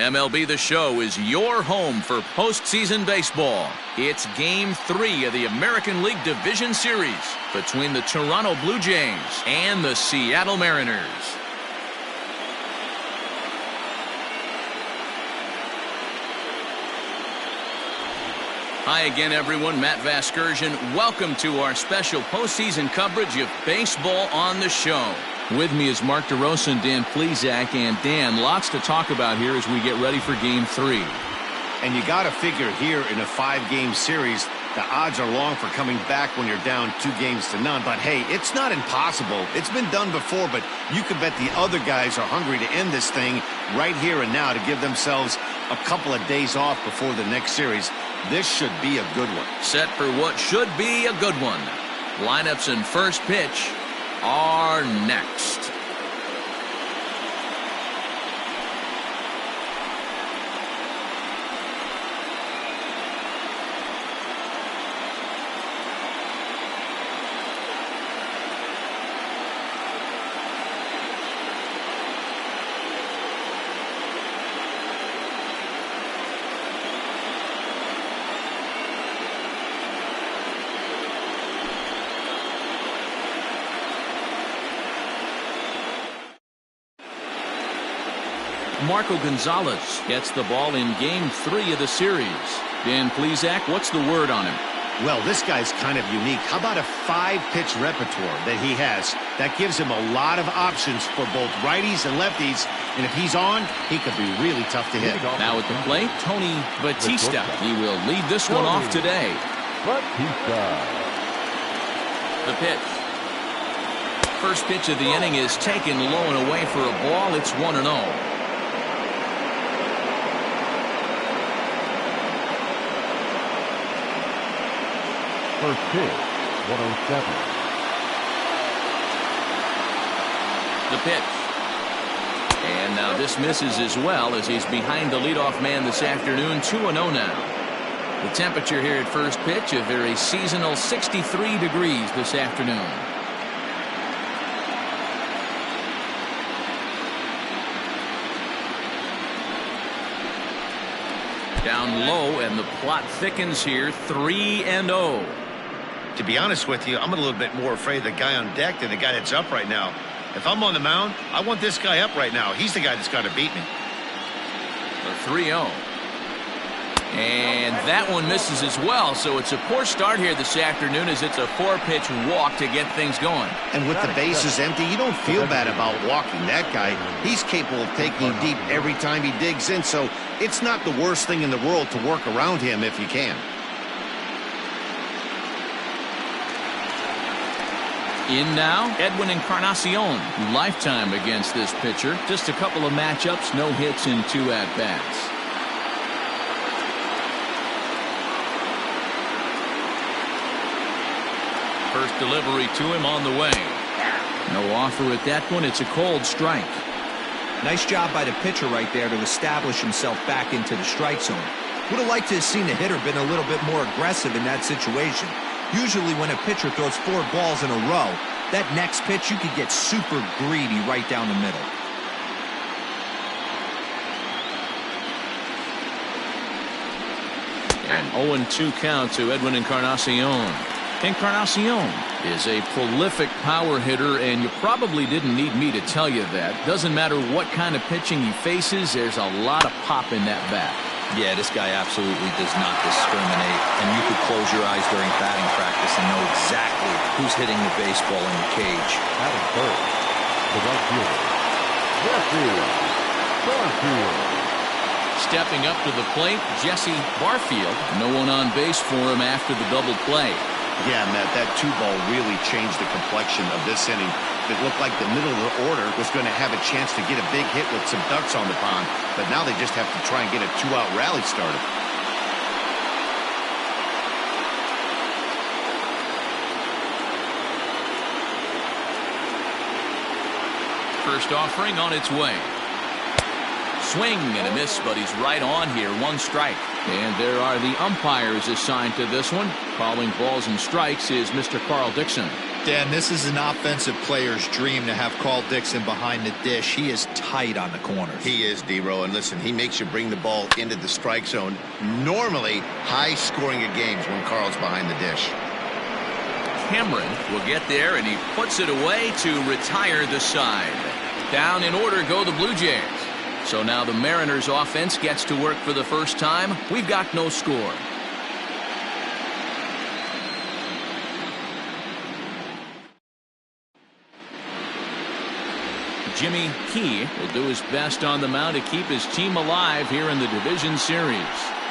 MLB The Show is your home for postseason baseball. It's Game 3 of the American League Division Series between the Toronto Blue Jays and the Seattle Mariners. Hi again, everyone. Matt Vasgersian. Welcome to our special postseason coverage of Baseball on the Show. With me is Mark DeRosa and Dan Plesac. And Dan, lots to talk about here as we get ready for Game 3. And you got to figure here in a 5-game series, the odds are long for coming back when you're down 2-0. But hey, it's not impossible. It's been done before, but you can bet the other guys are hungry to end this thing right here and now to give themselves a couple of days off before the next series. This should be a good one. Set for what should be a good one. Lineups and first pitch are next. Marco Gonzalez gets the ball in Game 3 of the series. Dan Plesac, what's the word on him? Well, this guy's kind of unique. How about a 5-pitch repertoire that he has? That gives him a lot of options for both righties and lefties. And if he's on, he could be really tough to hit. Now at the plate, Tony Batista. He will lead this one off today. The pitch. First pitch of the inning is taken low and away for a ball. It's 1-0. First pitch, 107. The pitch. And now this misses as well as he's behind the leadoff man this afternoon. 2-0 now. The temperature here at first pitch, a very seasonal 63 degrees this afternoon. Down low, and the plot thickens here. 3-0. To be honest with you, I'm a little bit more afraid of the guy on deck than the guy that's up right now. If I'm on the mound, I want this guy up right now. He's the guy that's got to beat me. The 3-0. And that one misses as well, so it's a poor start here this afternoon as it's a 4-pitch walk to get things going. And with the bases empty, you don't feel bad about walking that guy. He's capable of taking deep every time he digs in, so it's not the worst thing in the world to work around him if you can. In now, Edwin Encarnacion. Lifetime against this pitcher. Just a couple of matchups, no hits in 2 at-bats. First delivery to him on the way. No offer at that one. It's a cold strike. Nice job by the pitcher right there to establish himself back into the strike zone. Would have liked to have seen the hitter been a little bit more aggressive in that situation. Usually when a pitcher throws 4 balls in a row, that next pitch you could get super greedy right down the middle. An 0-2 count to Edwin Encarnacion. Encarnacion is a prolific power hitter, and you probably didn't need me to tell you that. Doesn't matter what kind of pitching he faces, there's a lot of pop in that bat. Yeah, this guy absolutely does not discriminate, and you could close your eyes during batting practice and know exactly who's hitting the baseball in the cage. Adam first, the right fielder, Barfield. Stepping up to the plate, Jesse Barfield. No one on base for him after the double play. Yeah, Matt, that 2-ball really changed the complexion of this inning. It looked like the middle of the order was going to have a chance to get a big hit with some ducks on the pond, but now they just have to try and get a 2-out rally started. First offering on its way. Swing and a miss, but he's right on here. 1 strike. And there are the umpires assigned to this one. Calling balls and strikes is Mr. Carl Dixon. Dan, this is an offensive player's dream to have Carl Dixon behind the dish. He is tight on the corners. He is, D-Row, and listen, he makes you bring the ball into the strike zone. Normally, high scoring of games when Carl's behind the dish. Cameron will get there, and he puts it away to retire the side. Down in order go the Blue Jays. So now the Mariners offense gets to work for the first time. We've got no score. Jimmy Key will do his best on the mound to keep his team alive here in the division series.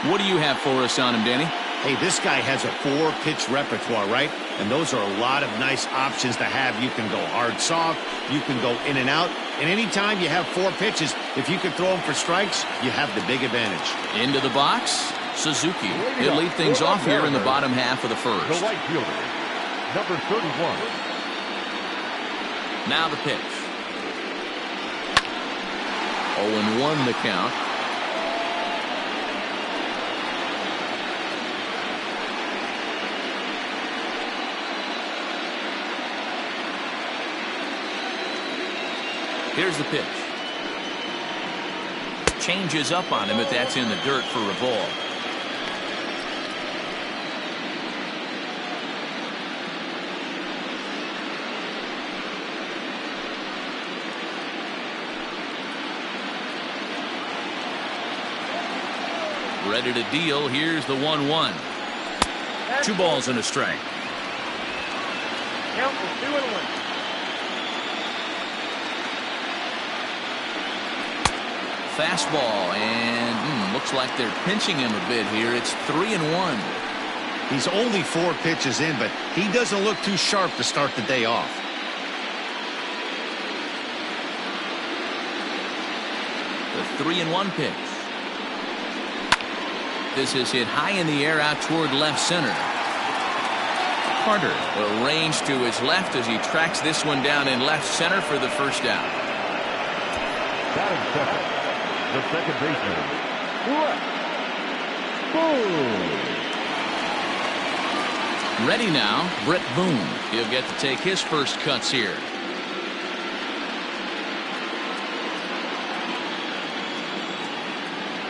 What do you have for us on him, Danny? Hey, this guy has a 4-pitch repertoire, right? And those are a lot of nice options to have. You can go hard, soft. You can go in and out. And anytime you have 4 pitches, if you can throw them for strikes, you have the big advantage. Into the box, Suzuki. He'll lead things off here in the bottom half of the first. The right fielder, number 31. Now the pitch. 0-1 the count. Here's the pitch. Changes up on him, but that's in the dirt for a ball. Ready to deal. Here's the 1-1. 2 balls and a strike. Count for 2-1. Fastball, and looks like they're pinching him a bit here. It's 3-1. He's only 4 pitches in, but he doesn't look too sharp to start the day off. The 3-1 pitch. This is hit high in the air out toward left center. Carter arranged to his left as he tracks this one down in left center for the first out. Batting second, the second baseman, left. Boom. Ready now, Brett Boone. He'll get to take his first cuts here.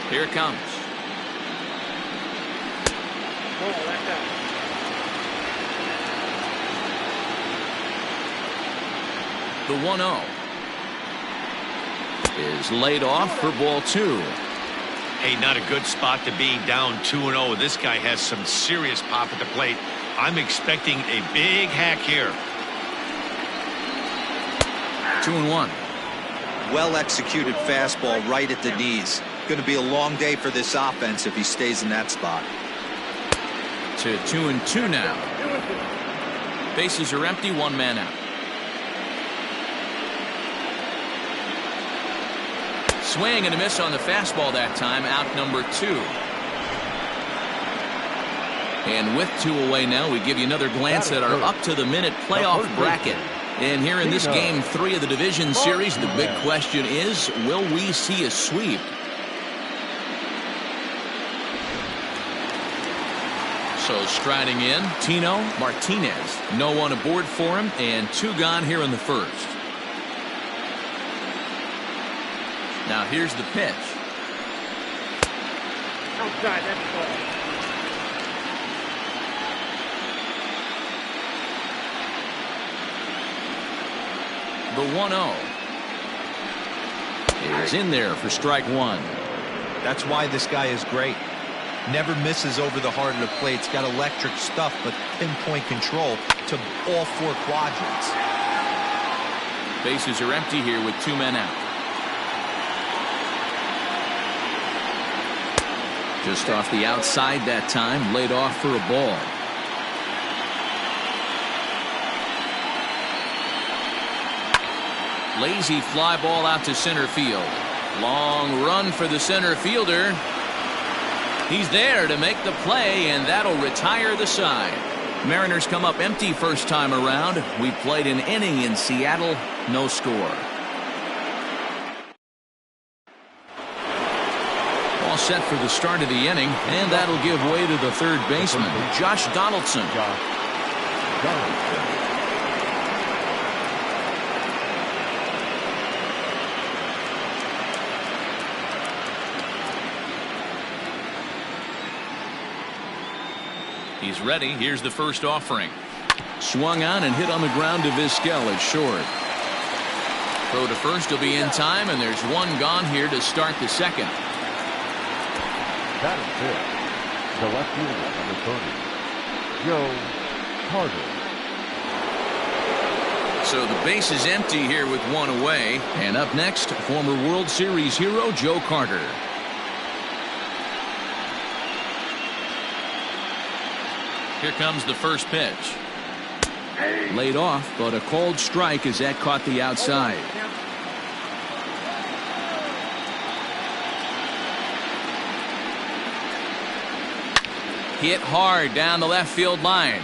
Here it comes. The 1-0 is laid off for ball 2. Hey, not a good spot to be, down 2-0. This guy has some serious pop at the plate. I'm expecting a big hack here. 2-1. Well executed fastball right at the knees. Going to be a long day for this offense if he stays in that spot. To 2-2 now. Bases are empty, 1 man out. Swing and a miss on the fastball that time, out number 2. And with 2 away now, we give you another glance at our up-to-the-minute playoff bracket. And here in this game 3 of the division series, the big question is, will we see a sweep? So striding in, Tino Martinez. No one aboard for him, and 2 gone here in the first. Now here's the pitch. Outside, that's ball. The 1-0 is in there for strike 1. That's why this guy is great. Never misses over the heart of the plate. He's got electric stuff, but pinpoint control to all 4 quadrants. Bases are empty here with 2 men out. Just off the outside that time, laid off for a ball. Lazy fly ball out to center field. Long run for the center fielder. He's there to make the play, and that'll retire the side. Mariners come up empty first time around. We played an inning in Seattle, no score. All set for the start of the inning, and that'll give way to the third baseman, Josh Donaldson. He's ready. Here's the first offering. Swung on and hit on the ground to Vizquel at short. Throw to first will be in time, and there's one gone here to start the second. That is it. The left fielder, number 30, Joe Carter. So the base is empty here with one away. And up next, former World Series hero Joe Carter. Here comes the first pitch. Laid off, but a cold strike as that caught the outside. Hit hard down the left field line,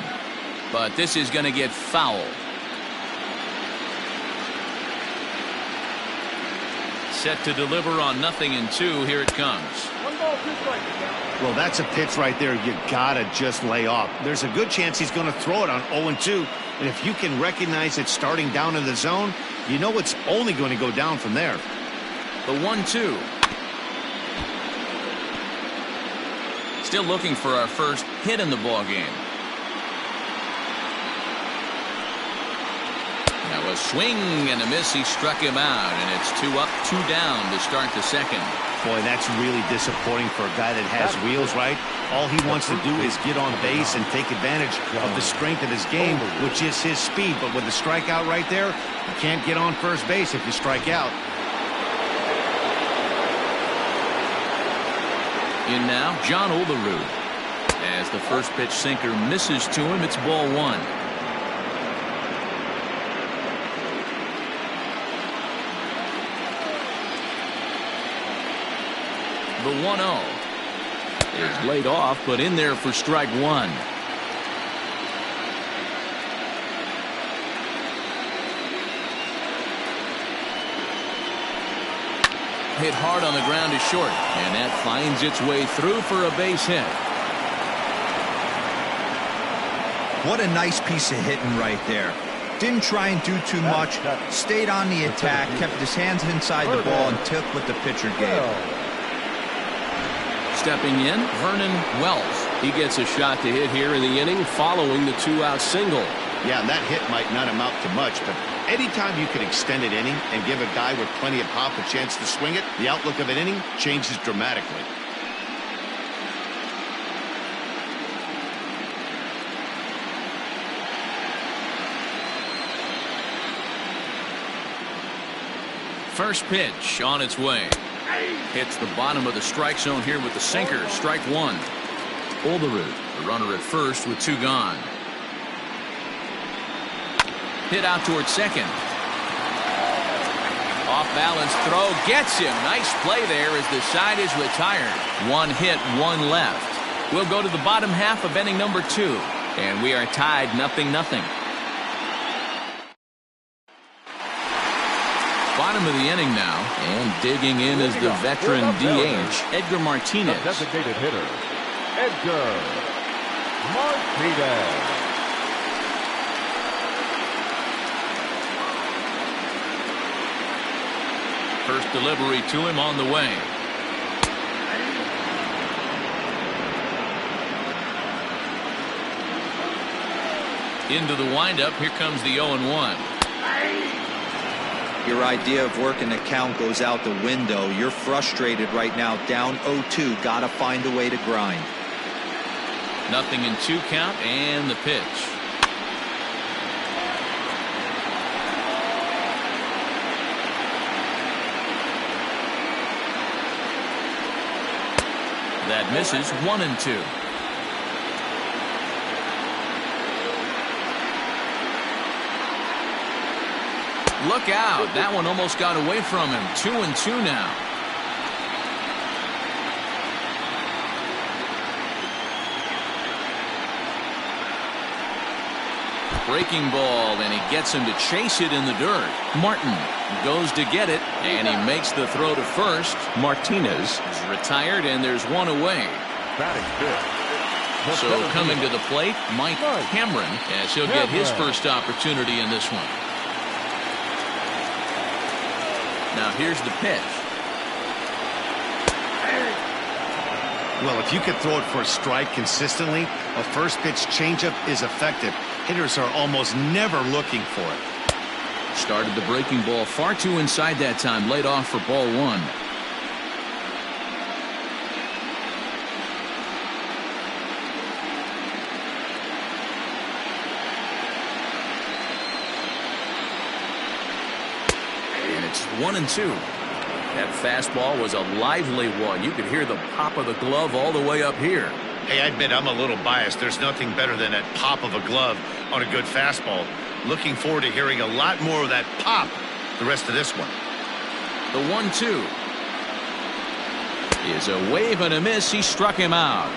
but this is going to get foul. Set to deliver on 0-2. Here it comes. 1 ball, 2 strikes. Well, that's a pitch right there you gotta just lay off. There's a good chance he's going to throw it on 0-2, and if you can recognize it starting down in the zone, you know it's only going to go down from there. The 1-2. Still looking for our first hit in the ball game. Now a swing and a miss. He struck him out, and it's 2 up, 2 down to start the second. Boy, that's really disappointing for a guy that has wheels, right? All he wants to do is get on base and take advantage of the strength of his game, which is his speed. But with the strikeout right there, you can't get on first base if you strike out. In now, John Olerud. As the first pitch sinker misses to him, it's ball 1. The 1-0 is laid off, but in there for strike 1. Hit hard on the ground to short, and that finds its way through for a base hit. What a nice piece of hitting right there. Didn't try and do too much, stayed on the attack, kept his hands inside the ball, and took what the pitcher gave. Stepping in, Vernon Wells. He gets a shot to hit here in the inning following the 2-out single. Yeah, that hit might not amount to much, but anytime you can extend an inning and give a guy with plenty of pop a chance to swing it, the outlook of an inning changes dramatically. First pitch on its way. Hits the bottom of the strike zone here with the sinker. Strike 1. Olerud, the runner at first with 2 gone. Hit out towards second. Off balance throw gets him. Nice play there as the side is retired. 1 hit, 1 left. We'll go to the bottom half of inning number 2, and we are tied 0-0. Bottom of the inning now, and digging in is the veteran DH, Edgar Martinez. The designated hitter, Edgar Martinez. First delivery to him on the way. Into the windup, here comes the 0-1. Your idea of working the count goes out the window. You're frustrated right now, down 0-2. Got to find a way to grind. 0-2 count, and the pitch. That misses. 1-2. Look out. That one almost got away from him. 2-2 now. Breaking ball, and he gets him to chase it in the dirt. Martin goes to get it, and he makes the throw to first. Martinez is retired, and there's 1 away. So coming to the plate, Mike Cameron, as he'll get his first opportunity in this one. Now here's the pitch. Well, if you could throw it for a strike consistently, a first pitch changeup is effective. Hitters are almost never looking for it. Started the breaking ball far too inside that time. Laid off for ball one. And it's 1-2. That fastball was a lively one. You could hear the pop of the glove all the way up here. Hey, I admit I'm a little biased. There's nothing better than that pop of a glove on a good fastball. Looking forward to hearing a lot more of that pop the rest of this one. The 1-2 is a wave and a miss. He struck him out.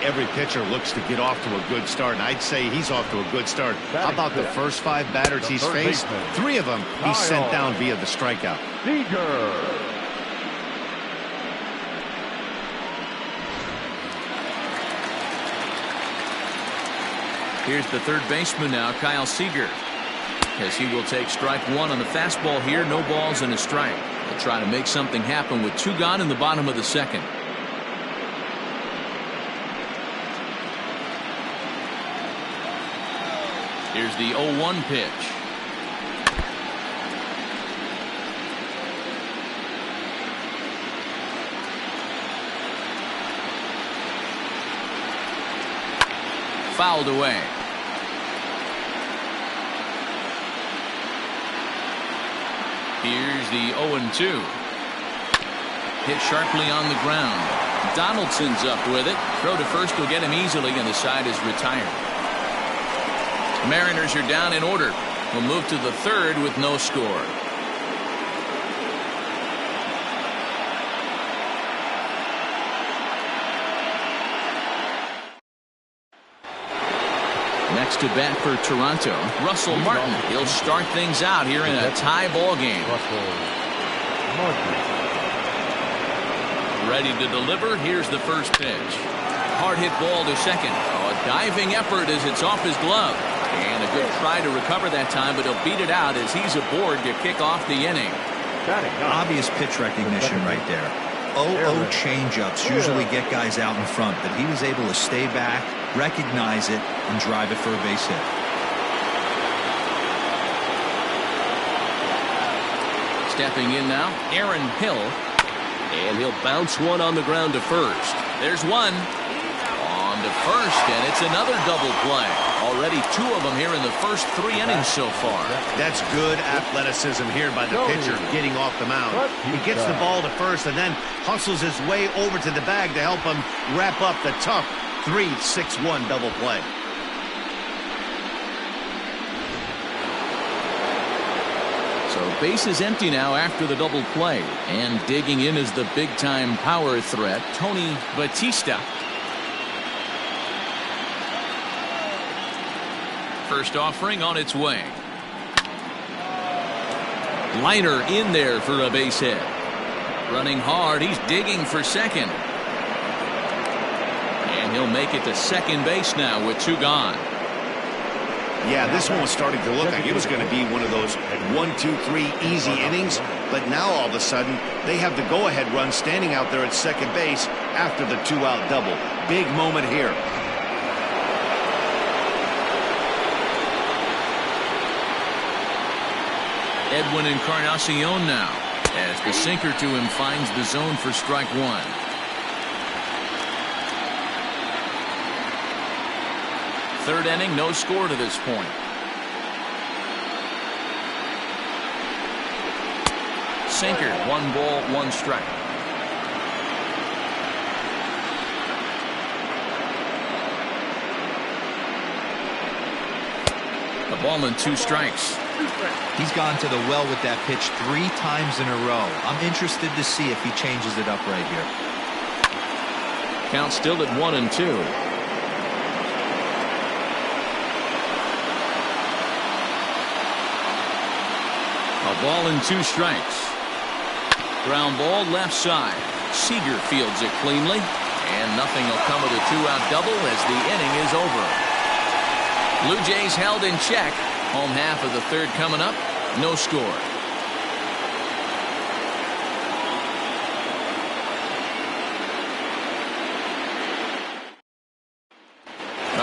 Every pitcher looks to get off to a good start, and I'd say he's off to a good start. How about the first 5 batters he's faced? 3 of them he's sent down via the strikeout. Here's the third baseman now, Kyle Seager, as he will take strike one on the fastball here. No balls and a strike. They'll try to make something happen with 2 gone in the bottom of the second. Here's the 0-1 pitch. Fouled away. Here's the 0-2. Hit sharply on the ground. Donaldson's up with it. Throw to first will get him easily, and the side is retired. Mariners are down in order. We'll move to the third with no score. Next to bat for Toronto, Russell Martin. He'll start things out here in a tie ball game. Ready to deliver. Here's the first pitch. Hard hit ball to second. A diving effort as it's off his glove. And a good try to recover that time, but he'll beat it out as he's aboard to kick off the inning. Obvious pitch recognition right there. 0-0 changeups usually get guys out in front, but he was able to stay back, recognize it, and drive it for a base hit. Stepping in now, Aaron Hill. And he'll bounce one on the ground to first. There's one. On to first, and it's another double play. Already 2 of them here in the first 3 innings so far. That's good athleticism here by the pitcher getting off the mound. He gets the ball to first and then hustles his way over to the bag to help him wrap up the tough 3-6-1 double play. So base is empty now after the double play. And digging in is the big-time power threat, Tony Batista. First offering on its way. Liner in there for a base hit. Running hard, he's digging for second. And he'll make it to second base now with 2 gone. Yeah, this one was starting to look like it was going to be one of those 1-2-3 easy innings, but now all of a sudden they have the go-ahead run standing out there at second base after the 2-out double. Big moment here. Edwin Encarnacion now, as the sinker to him finds the zone for strike one. Third inning, no score to this point. Sinker, 1 ball, 1 strike. A ball and 2 strikes. He's gone to the well with that pitch 3 times in a row. I'm interested to see if he changes it up right here. Count still at 1-2. A ball and 2 strikes. Ground ball left side. Seager fields it cleanly, and nothing will come of the 2-out double as the inning is over. Blue Jays held in check. Home half of the third coming up. No score.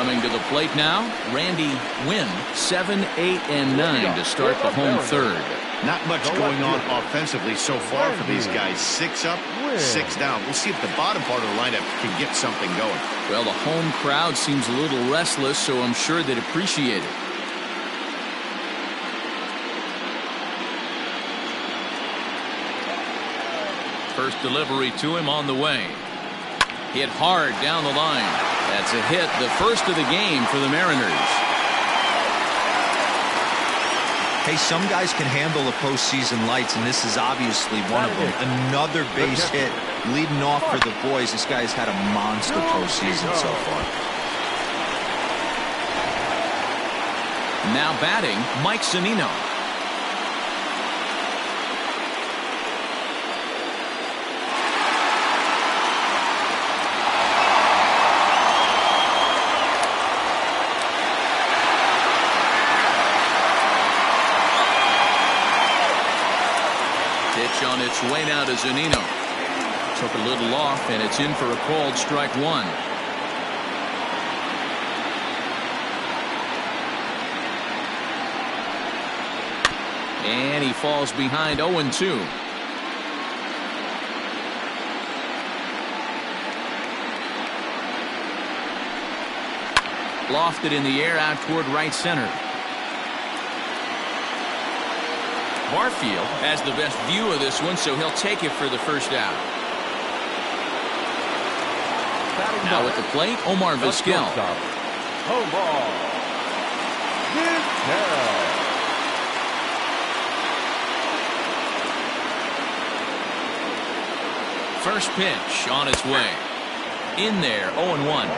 Coming to the plate now, Randy Wynn, 7, 8, and 9 to start the home third. Not much going on offensively so far for these guys. 6 up, 6 down. We'll see if the bottom part of the lineup can get something going. Well, the home crowd seems a little restless, so I'm sure they'd appreciate it. First delivery to him on the way. Hit hard down the line. That's a hit, the first of the game for the Mariners. Hey, some guys can handle the postseason lights, and this is obviously one of them. Another base hit leading off for the boys. This guy's had a monster postseason so far. Now batting, Mike Zunino. Pitch on its way now to Zunino. Took a little off, and it's in for a called strike one. And he falls behind 0-2. Lofted in the air out toward right center. Barfield has the best view of this one, so he'll take it for the first out. Now at the plate, Omar Vizquel. Omar Vizquel. First pitch on its way. In there, 0-1.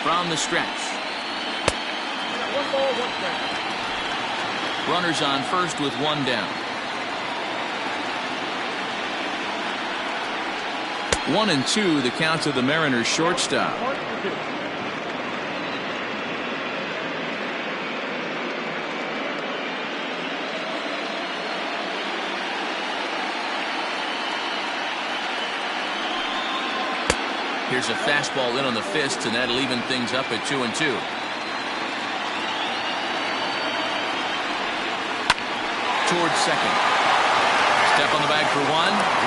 From the stretch. 1 ball, 1 strike. Runners on first with 1 down. 1-2 the count to the Mariners shortstop. Here's a fastball in on the fist, and that'll even things up at 2-2. Towards second. Step on the bag for 1.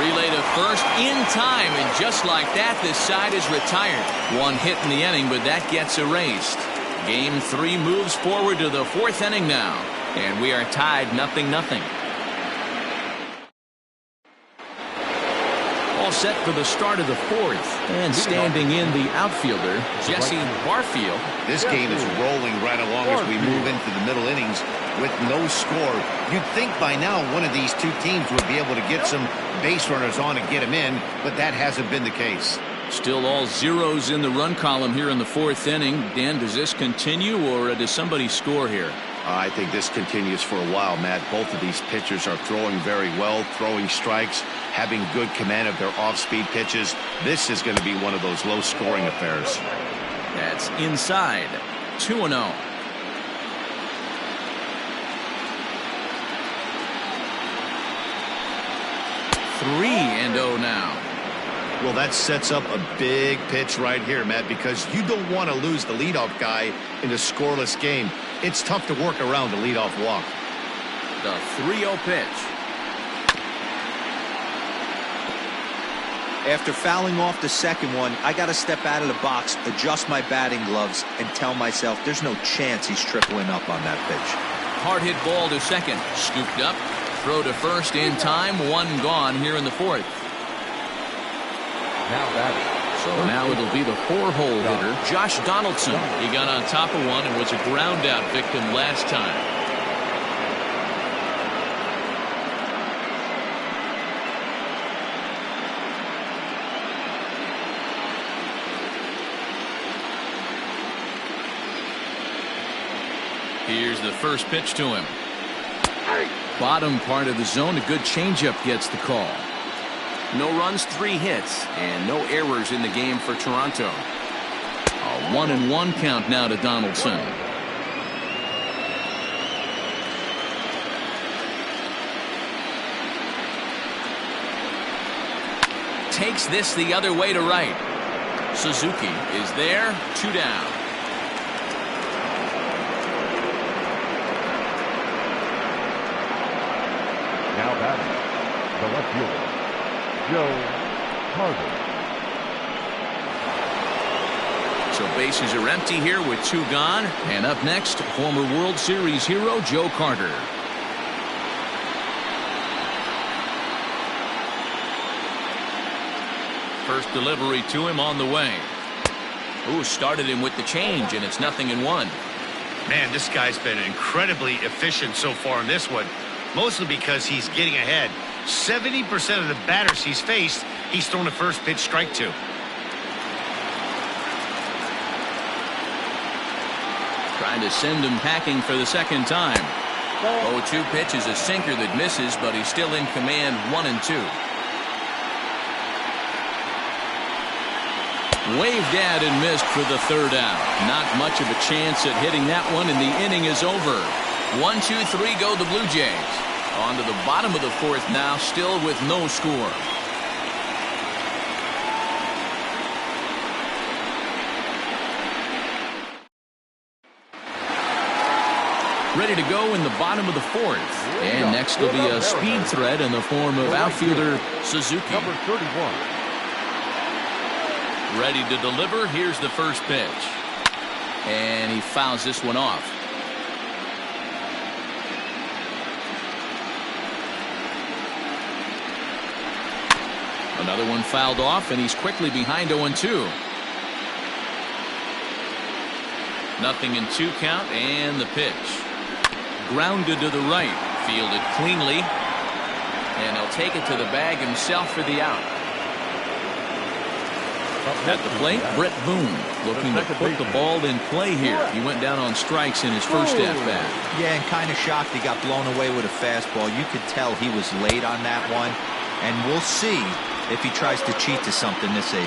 Relay to first in time, and just like that, this side is retired. 1 hit in the inning, but that gets erased. Game 3 moves forward to the 4th inning now, and we are tied 0-0. All set for the start of the 4th, and standing in the outfielder, Jesse Barfield. This game is rolling right along as we move into the middle innings with no score. You'd think by now one of these two teams would be able to get some base runners on and get them in, but that hasn't been the case. Still all zeros in the run column here in the 4th inning. Dan, does this continue, or does somebody score here? I think this continues for a while, Matt. Both of these pitchers are throwing very well, throwing strikes, having good command of their off-speed pitches. This is going to be one of those low-scoring affairs. That's inside. 2-0. Three 3-0 now. Well, that sets up a big pitch right here, Matt, because you don't want to lose the leadoff guy in a scoreless game. It's tough to work around the leadoff walk. The 3-0 pitch. After fouling off the second one, I got to step out of the box, adjust my batting gloves, and tell myself there's no chance he's tripling up on that pitch. Hard hit ball to second. Scooped up. Throw to first in time. 1 gone here in the 4th. Now batting. So now it'll be the 4-hole hitter, Josh Donaldson. He got on top of one and was a ground out victim last time. Here's the first pitch to him. Bottom part of the zone, a good changeup gets the call. No runs, 3 hits, and no errors in the game for Toronto. A 1-1 count now to Donaldson. Takes this the other way to right. Suzuki is there, 2 down. Now batting, the left fielder, Joe Carter. So bases are empty here with 2 gone. And up next, former World Series hero Joe Carter. First delivery to him on the way. Ooh, started him with the change, and it's 0-1. Man, this guy's been incredibly efficient so far in this one, mostly because he's getting ahead. 70% of the batters he's faced, he's thrown a first pitch strike to. Trying to send him packing for the second time. 0-2 pitch is a sinker that misses, but he's still in command, 1-2. Waved at and missed for the 3rd out. Not much of a chance at hitting that one, and the inning is over. 1-2-3 go the Blue Jays. On to the bottom of the 4th now, still with no score. Ready to go in the bottom of the 4th. And next will be a speed threat in the form of outfielder Suzuki. Number 31. Ready to deliver. Here's the first pitch. And he fouls this one off. Another one fouled off, and he's quickly behind 0-2. 0-2 count, and the pitch. Grounded to the right. Fielded cleanly. And he'll take it to the bag himself for the out. At the plate, Brett Boone looking to put the ball in play here. He went down on strikes in his first at-bat. Yeah, and kind of shocked he got blown away with a fastball. You could tell he was late on that one. And we'll see if he tries to cheat to something this AB.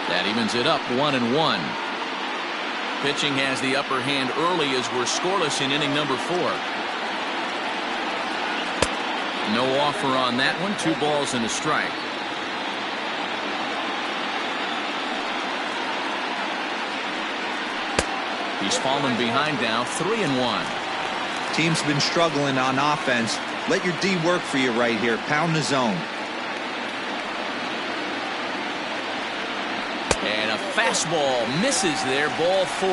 That evens it up, 1-1. Pitching has the upper hand early as we're scoreless in inning number 4. No offer on that one. 2 balls and a strike. He's fallen behind now, 3-1. Team's been struggling on offense. Let your D work for you right here. Pound the zone. And a fastball misses there, ball 4.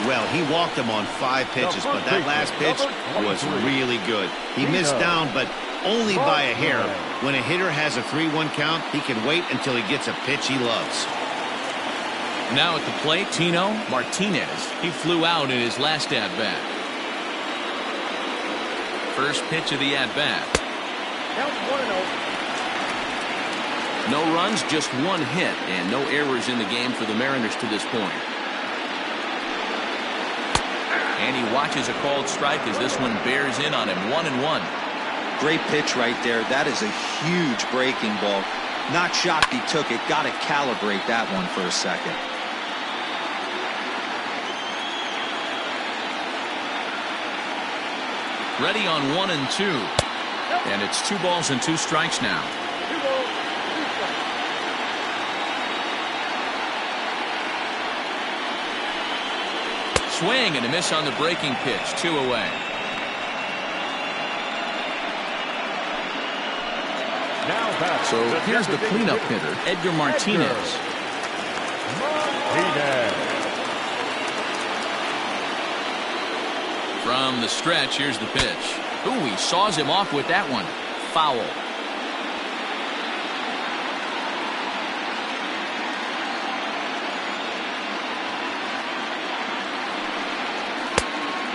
Well, he walked him on 5 pitches, but that last pitch was really good. He missed down, but only by a hair. When a hitter has a 3-1 count, he can wait until he gets a pitch he loves. Now at the plate, Tino Martinez. He flew out in his last at-bat. First pitch of the at-bat. No runs, just 1 hit, and no errors in the game for the Mariners to this point. And he watches a called strike as this one bears in on him, 1-1. Great pitch right there. That is a huge breaking ball. Not shocked he took it. Got to calibrate that one for a second. Ready on 1-2. And it's 2 balls and 2 strikes now. Swing and a miss on the breaking pitch. 2 away. So here's the cleanup hitter, Edgar Martinez. From the stretch, here's the pitch. Ooh, he saws him off with that one. Foul.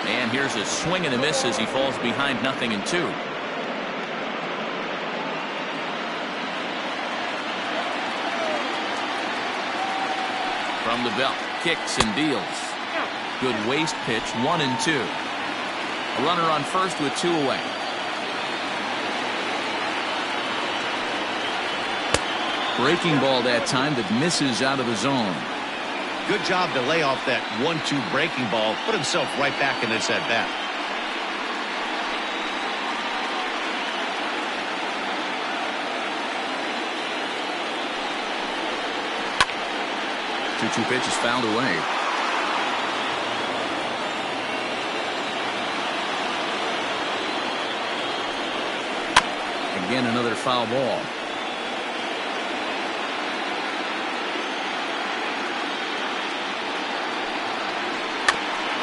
And here's a swing and a miss as he falls behind 0-2. From the belt, kicks and deals. Good waist pitch, 1-2. A runner on first with 2 away. Breaking ball that time that misses out of the zone. Good job to lay off that 1-2 breaking ball. Put himself right back in this at bat. 2-2 pitch is fouled away. Again, another foul ball.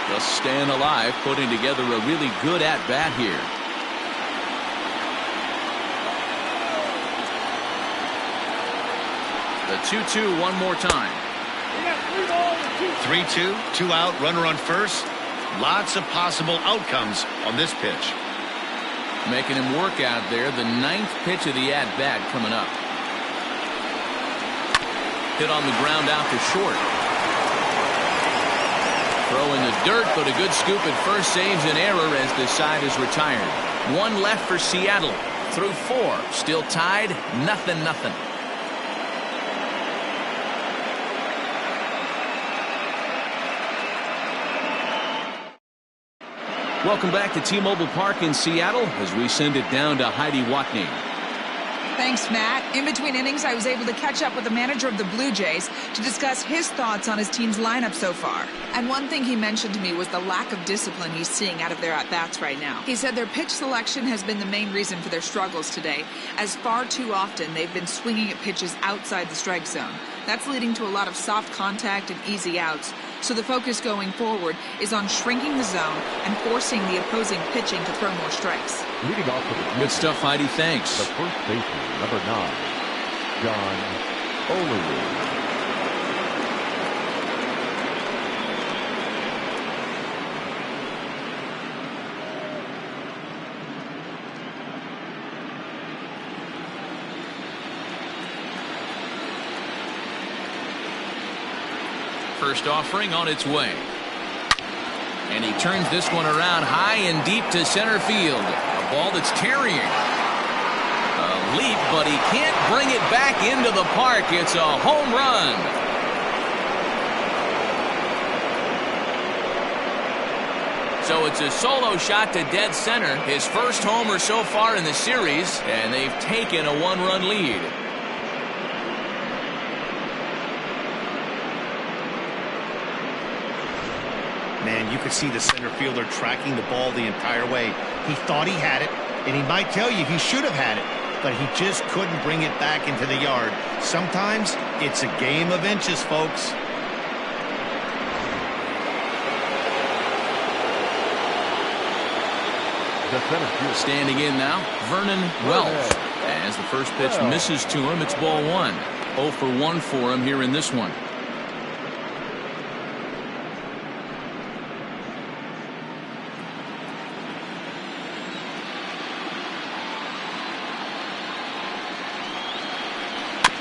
Just staying alive, putting together a really good at-bat here. The 2-2 one more time. 3-2, 2 out, runner on first. Lots of possible outcomes on this pitch. Making him work out there. The 9th pitch of the at-bat coming up. Hit on the ground out to short. Throw in the dirt, but a good scoop at first saves an error as the side is retired. 1 left for Seattle. Through 4. Still tied. 0-0. Welcome back to T-Mobile Park in Seattle as we send it down to Heidi Watney. Thanks, Matt. In between innings, I was able to catch up with the manager of the Blue Jays to discuss his thoughts on his team's lineup so far. And one thing he mentioned to me was the lack of discipline he's seeing out of their at-bats right now. He said their pitch selection has been the main reason for their struggles today, as far too often they've been swinging at pitches outside the strike zone. That's leading to a lot of soft contact and easy outs. So the focus going forward is on shrinking the zone and forcing the opposing pitching to throw more strikes. Leading off with the Good stuff, Heidi. Thanks. The first baseman, number 9, John Olerud. First offering on its way. And he turns this one around high and deep to center field. A ball that's carrying. A leap, but he can't bring it back into the park. It's a home run. So it's a solo shot to dead center. His first homer so far in the series, and they've taken a 1-run lead. Man, you could see the center fielder tracking the ball the entire way. He thought he had it, and he might tell you he should have had it, but he just couldn't bring it back into the yard. Sometimes it's a game of inches, folks. Standing in now, Vernon Wells. As the first pitch misses to him, it's ball 1. 0 for 1 for him here in this one.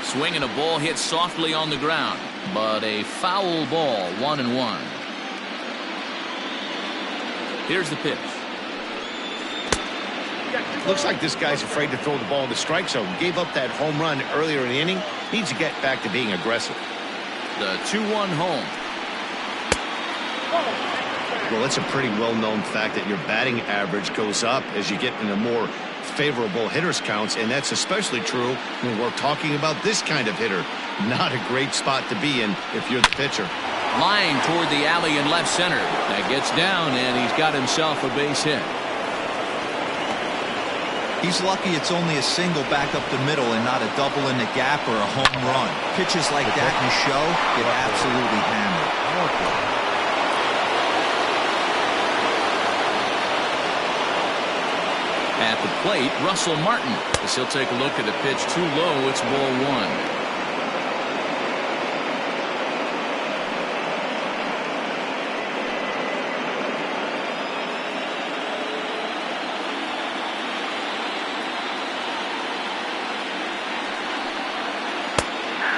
Swinging a ball hit softly on the ground, but a foul ball, 1-1. Here's the pitch. Looks like this guy's afraid to throw the ball in the strike zone. Gave up that home run earlier in the inning. Needs to get back to being aggressive. The 2-1 home. Well, it's a pretty well-known fact that your batting average goes up as you get into more favorable hitters counts, and that's especially true when we're talking about this kind of hitter. Not a great spot to be in if you're the pitcher. Line toward the alley in left center. That gets down, and he's got himself a base hit. He's lucky it's only a single back up the middle and not a double in the gap or a home run. Pitches like that in the show get absolutely hammered. At the plate, Russell Martin. As he'll take a look at the pitch too low, it's ball 1.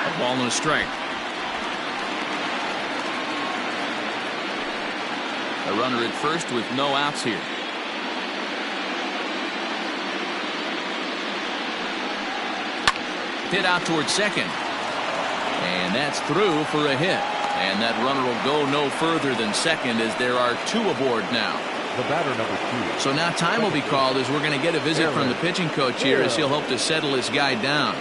A ball and a strike. A runner at first with no outs here. Hit out towards second. And that's through for a hit. And that runner will go no further than second as there are 2 aboard now. The batter, number 2. So now time will be called as we're going to get a visit from the pitching coach here as he'll hope to settle his guy down.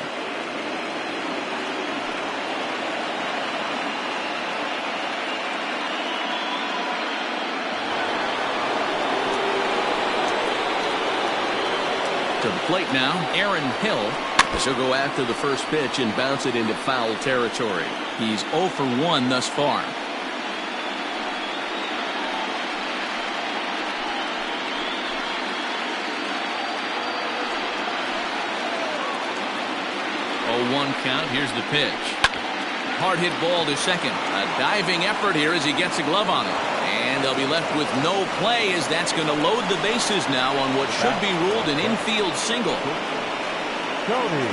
To the plate now, Aaron Hill. As he'll go after the first pitch and bounce it into foul territory. He's 0 for 1 thus far. One count. Here's the pitch. Hard hit ball to second. A diving effort here as he gets a glove on it. And they'll be left with no play as that's going to load the bases now on what should be ruled an infield single. Tony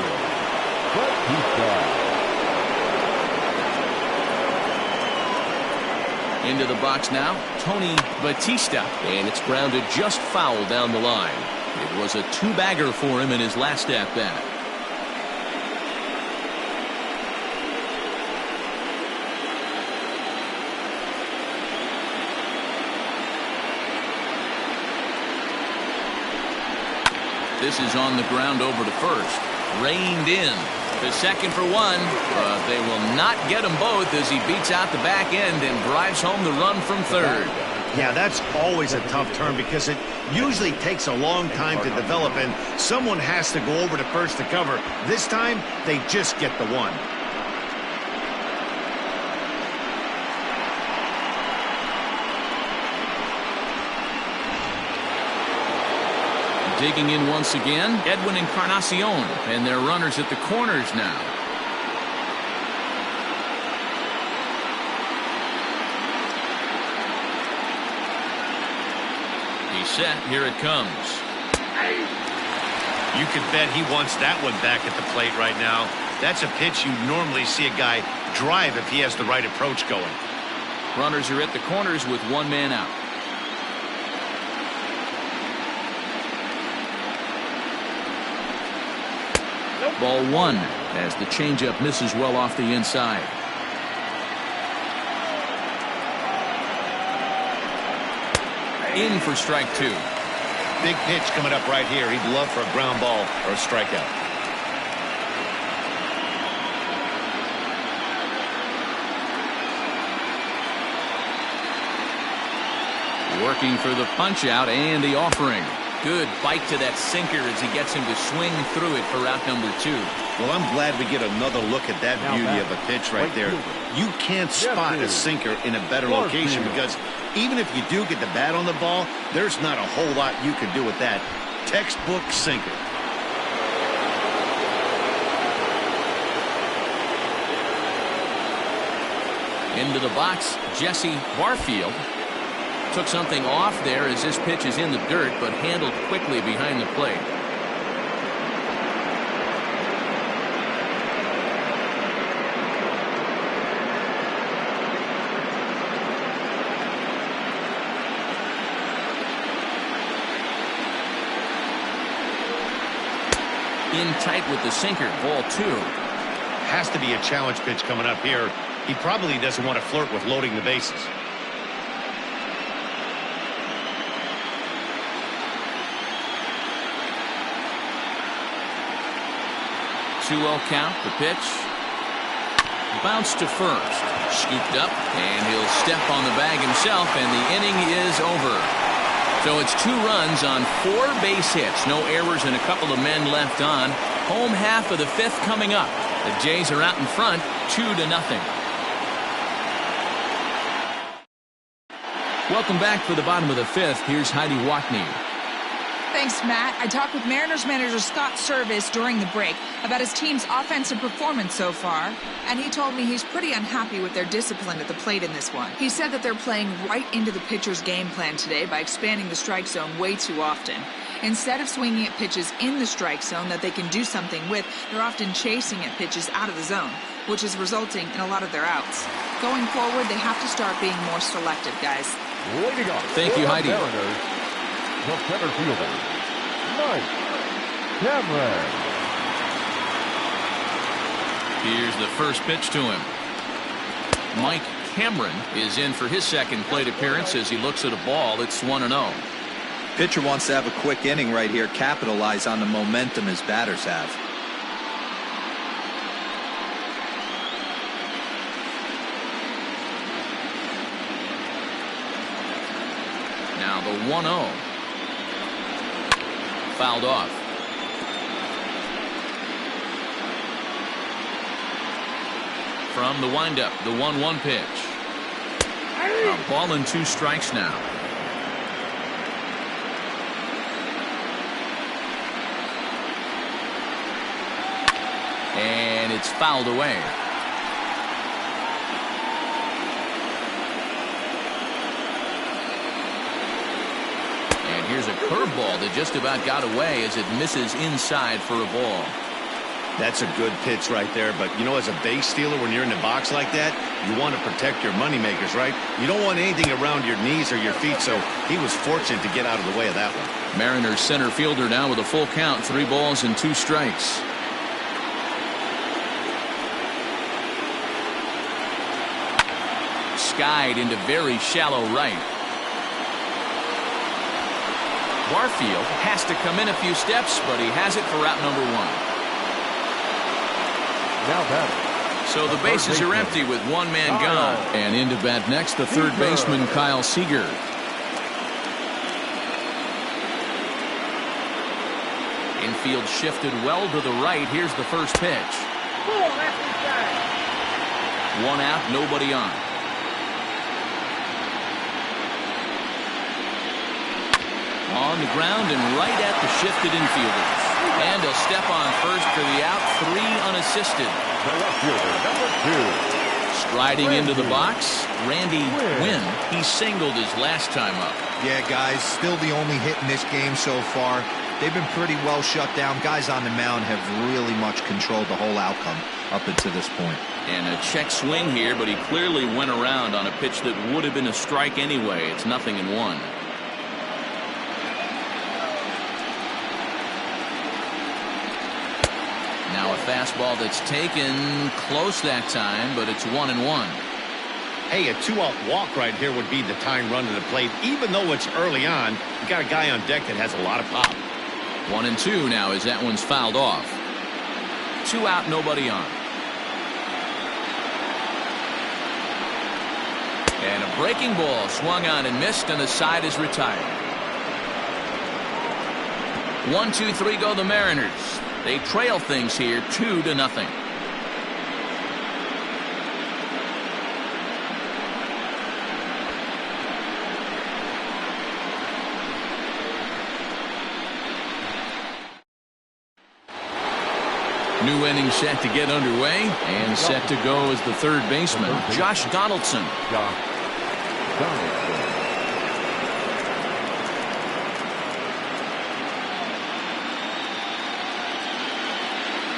Batista. Into the box now, Tony Batista. And it's grounded just foul down the line. It was a 2-bagger for him in his last at-bat. This is on the ground over to first. Reined in. To second for 1. But they will not get them both as he beats out the back end and drives home the run from third. Yeah, that's always a tough turn because it usually takes a long time to develop and someone has to go over to first to cover. This time, they just get the 1. Digging in once again, Edwin Encarnacion, and their runners at the corners now. He's set. Here it comes. You can bet he wants that one back at the plate right now. That's a pitch you normally see a guy drive if he has the right approach going. Runners are at the corners with 1 man out. Ball 1 as the changeup misses well off the inside. In for strike 2. Big pitch coming up right here. He'd love for a ground ball or a strikeout. Working for the punch out and the offering. Good bite to that sinker as he gets him to swing through it for out number 2. Well, I'm glad we get another look at that beauty of a pitch right there. You can't spot a sinker in a better location because even if you do get the bat on the ball, there's not a whole lot you can do with that. Textbook sinker. Into the box, Jesse Barfield. Took something off there as this pitch is in the dirt, but handled quickly behind the plate. In tight with the sinker, ball 2. Has to be a challenge pitch coming up here. He probably doesn't want to flirt with loading the bases. 2-0 count, the pitch. Bounce to first. Scooped up, and he'll step on the bag himself, and the inning is over. So it's 2 runs on 4 base hits. No errors and a couple of men left on. Home half of the 5th coming up. The Jays are out in front, 2-0. Welcome back for the bottom of the 5th. Here's Heidi Watney. Thanks, Matt. I talked with Mariners manager Scott Service during the break about his team's offensive performance so far, and he told me he's pretty unhappy with their discipline at the plate in this one. He said that they're playing right into the pitcher's game plan today by expanding the strike zone way too often. Instead of swinging at pitches in the strike zone that they can do something with, they're often chasing at pitches out of the zone, which is resulting in a lot of their outs. Going forward, they have to start being more selective, guys. Thank you, Heidi. The center fielder, Mike Cameron. Here's the first pitch to him. Mike Cameron is in for his second plate appearance as he looks at a ball. It's 1-0. Pitcher wants to have a quick inning right here, capitalize on the momentum his batters have. Now the 1-0. Fouled off. From the windup, the 1-1 pitch. A ball and 2 strikes now. And it's fouled away. And here's a curveball that just about got away as it misses inside for a ball. That's a good pitch right there, but you know, as a base stealer, when you're in the box like that, you want to protect your moneymakers, right? You don't want anything around your knees or your feet, so he was fortunate to get out of the way of that one. Mariners center fielder now with a full count, 3 balls and 2 strikes. Skied into very shallow right. Barfield has to come in a few steps, but he has it for out number 1. Now batting. So the bases are empty with 1 man gone. And into bat next, the third baseman, Kyle Seager. Infield shifted well to the right. Here's the first pitch. 1 out, nobody on. On the ground and right at the shifted infielders. And a step on first for the out, 3 unassisted. The left fielder, number 2. Striding into the box, Randy Wynn. He singled his last time up. Yeah, guys, still the only hit in this game so far. They've been pretty well shut down. Guys on the mound have really much controlled the whole outcome up until this point. And a check swing here, but he clearly went around on a pitch that would have been a strike anyway. It's 0-1. Now a fastball that's taken close that time, but it's 1-1. Hey, a 2-out walk right here would be the tying run to the plate. Even though it's early on, you got a guy on deck that has a lot of pop. 1-2 now as that one's fouled off. 2 out, nobody on. And a breaking ball swung on and missed, and the side is retired. 1, 2, 3 go the Mariners. They trail things here 2-0. New inning set to get underway, and set to go as the third baseman, Josh Donaldson.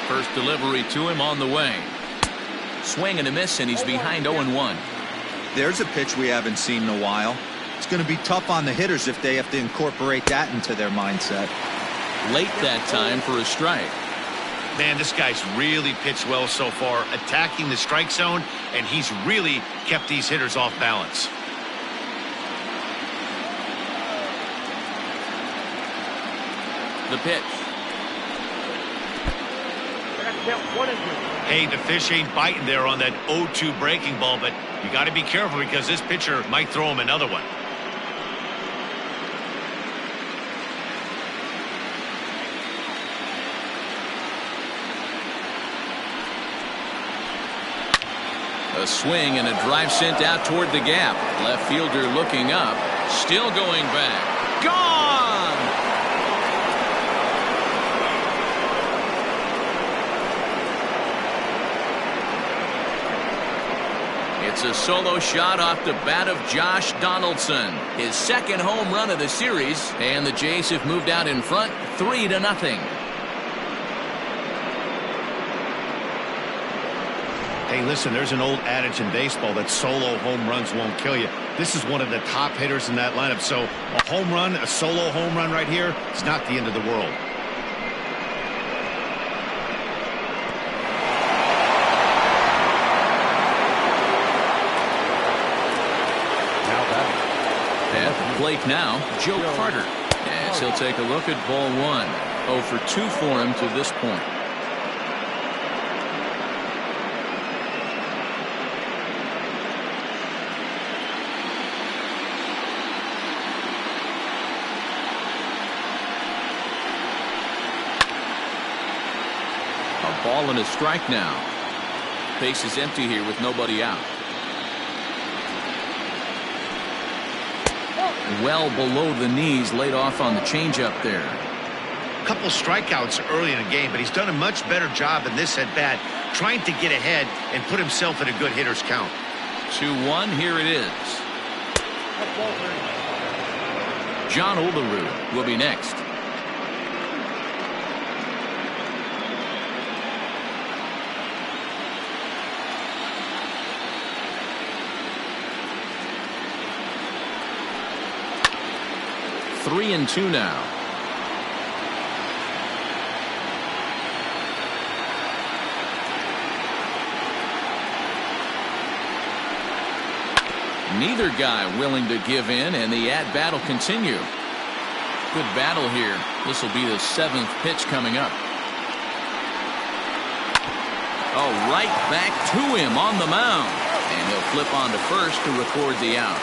First delivery to him on the way. Swing and a miss, and he's behind 0-1. There's a pitch we haven't seen in a while. It's going to be tough on the hitters if they have to incorporate that into their mindset. Late that time for a strike. Man, this guy's really pitched well so far, attacking the strike zone, and he's really kept these hitters off balance. The pitch. Hey, the fish ain't biting there on that 0-2 breaking ball, but you got to be careful because this pitcher might throw him another one. A swing and a drive sent out toward the gap. Left fielder looking up, still going back. Gone! It's a solo shot off the bat of Josh Donaldson. His second home run of the series, and the Jays have moved out in front 3-0. Hey, listen, there's an old adage in baseball that solo home runs won't kill you. This is one of the top hitters in that lineup, so a home run, a solo home run right here, it's not the end of the world. plate now, Joe Carter. As he'll take a look at ball one. 0 for 2 for him to this point. A ball and a strike now. Base is empty here with nobody out. Well below the knees, laid off on the changeup there. Couple strikeouts early in the game, but he's done a much better job in this at bat, trying to get ahead and put himself in a good hitter's count. 2-1, here it is. John Olerud will be next. Three and 2 now. Neither guy willing to give in, and the at-bat will continue. Good battle here. This will be the 7th pitch coming up. Oh, right back to him on the mound. And he'll flip on to first to record the out.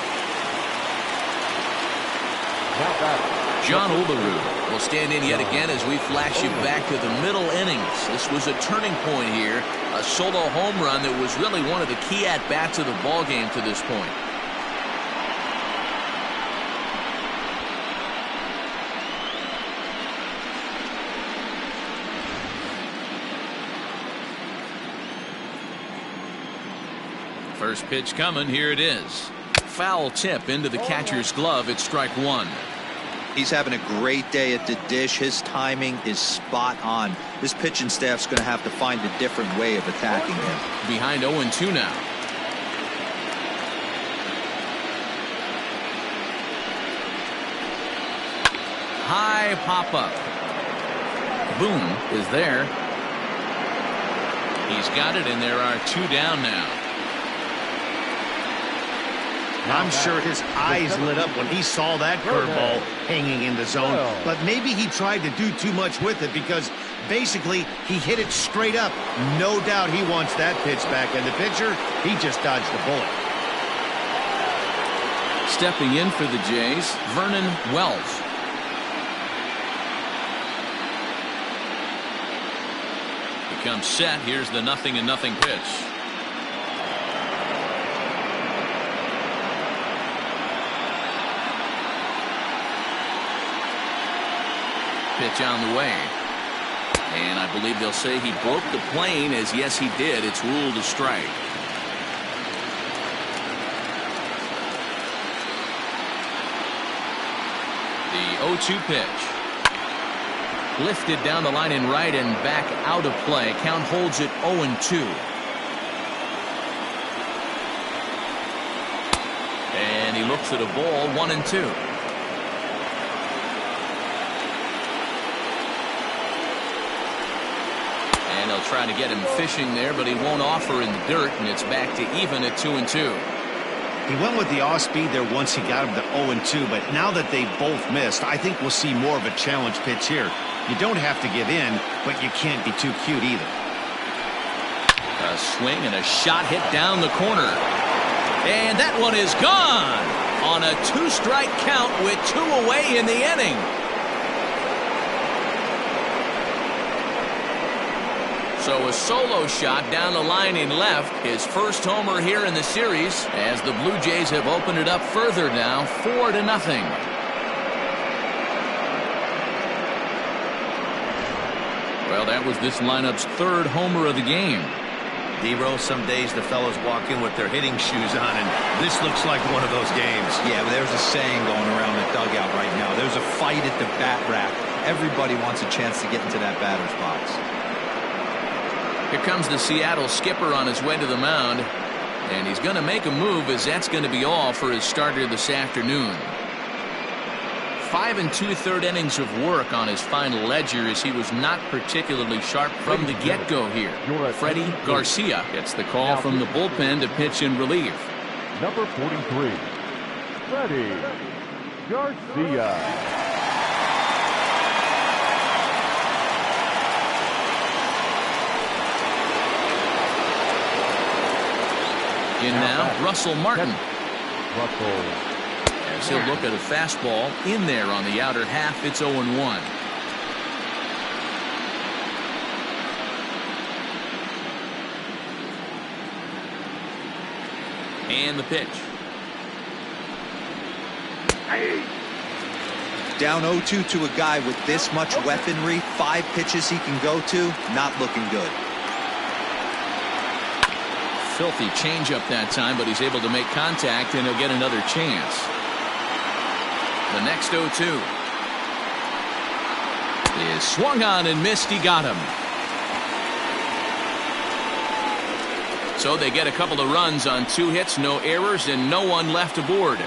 John Olerud will stand in yet again as we flash you back to the middle innings. This was a turning point here. A solo home run that was really one of the key at-bats of the ball game to this point. First pitch coming. Here it is. Foul tip into the catcher's glove. It's strike one. He's having a great day at the dish. His timing is spot on. This pitching staff's going to have to find a different way of attacking him. Behind 0-2 now. High pop up. Boone is there. He's got it, and there are 2 down now. I'm sure his eyes lit up when he saw that curveball hanging in the zone, but maybe he tried to do too much with it because basically he hit it straight up. No doubt he wants that pitch back, and the pitcher, he just dodged the bullet. Stepping in for the Jays, Vernon Wells. He comes set. Here's the 0-0 pitch. Pitch on the way. And I believe they'll say he broke the plane, as yes he did. It's ruled a strike. The 0-2 pitch. Lifted down the line in right and back out of play. Count holds it 0-2. And he looks at a ball, 1-2. And they'll try to get him fishing there, but he won't offer in the dirt, and it's back to even at 2-2. He went with the off speed there once he got him to 0-2, but now that they both missed, I think we'll see more of a challenge pitch here. You don't have to give in, but you can't be too cute either. A swing and a shot hit down the corner. And that one is gone on a 2-strike count with 2 away in the inning. So a solo shot down the line in left. His first homer here in the series as the Blue Jays have opened it up further now, 4-0. Well, that was this lineup's 3rd homer of the game. D-Roll, some days the fellows walk in with their hitting shoes on, and this looks like one of those games. Yeah, but there's a saying going around the dugout right now. There's a fight at the bat rack. Everybody wants a chance to get into that batter's box. Here comes the Seattle skipper on his way to the mound, and he's going to make a move, as that's going to be all for his starter this afternoon. 5 2/3 innings of work on his final ledger, as he was not particularly sharp from the get-go here. Freddie Garcia gets the call from the bullpen to pitch in relief. Number 43, Freddie Garcia. In now, Russell Martin. Russell. As he'll look at a fastball in there on the outer half, it's 0-1. And the pitch. Down 0-2 to a guy with this much weaponry, 5 pitches he can go to, not looking good. Filthy changeup that time, but he's able to make contact, and he'll get another chance. The next 0-2 is swung on and missed. He got him. So they get a couple of runs on 2 hits, no errors, and no one left aboard.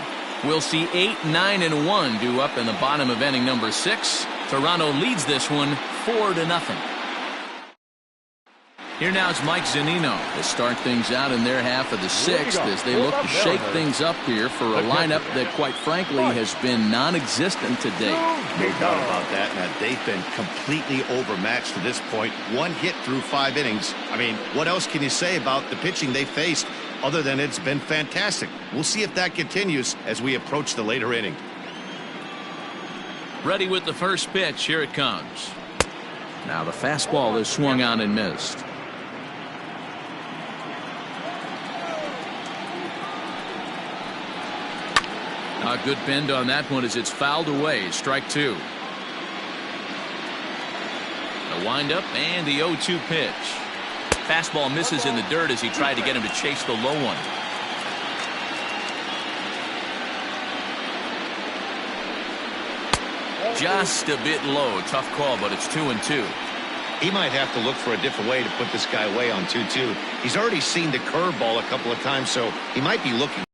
We'll see 8, 9, and 1 due up in the bottom of inning number 6. Toronto leads this one 4-0. Here now is Mike Zunino to start things out in their half of the 6th as they look to shake things up here for a lineup that, quite frankly, has been non-existent to date. No doubt about that. Now, they've been completely overmatched to this point. 1 hit through 5 innings. I mean, what else can you say about the pitching they faced other than it's been fantastic? We'll see if that continues as we approach the later inning. Ready with the first pitch. Here it comes. Now the fastball is swung on and missed. A good bend on that one as it's fouled away. Strike 2. The windup and the 0-2 pitch. Fastball misses in the dirt as he tried to get him to chase the low one. Just a bit low. Tough call, but it's 2-2. He might have to look for a different way to put this guy away on 2-2. He's already seen the curveball a couple of times, so he might be looking.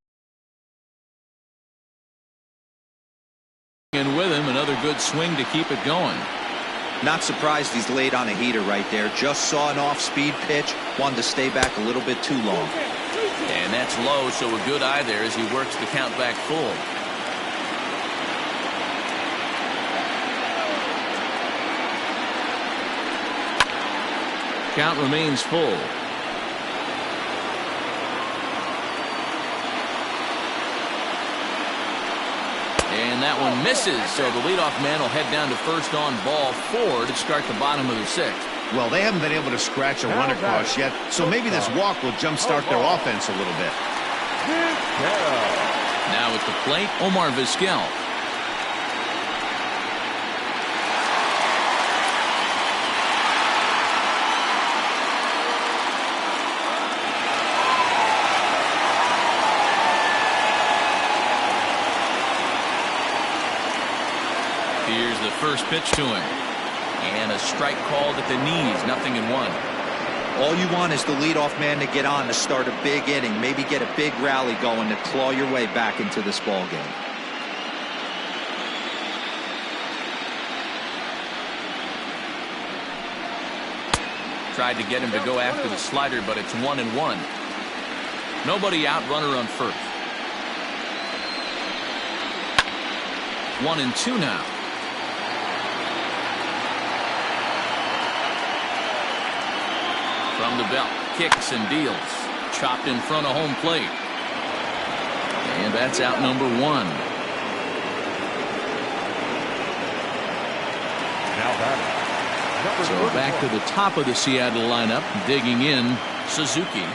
And with him, another good swing to keep it going. Not surprised he's laid on a heater right there. Just saw an off-speed pitch. Wanted to stay back a little bit too long. And that's low, so a good eye there as he works the count back full. Count remains full. And that one misses, so the leadoff man will head down to first on ball 4 to start the bottom of the 6th. Well, they haven't been able to scratch a run across yet, so maybe this walk will jumpstart their offense a little bit. Now at the plate, Omar Vizquel. Here's the first pitch to him. And a strike called at the knees. 0-1. All you want is the leadoff man to get on to start a big inning. Maybe get a big rally going to claw your way back into this ball game. Tried to get him to go after the slider, but it's 1-1. Nobody out, runner on first. 1-2 now. From the belt, kicks and deals. Chopped in front of home plate. And that's out number 1. Now batting. So back to the top of the Seattle lineup, digging in, Suzuki.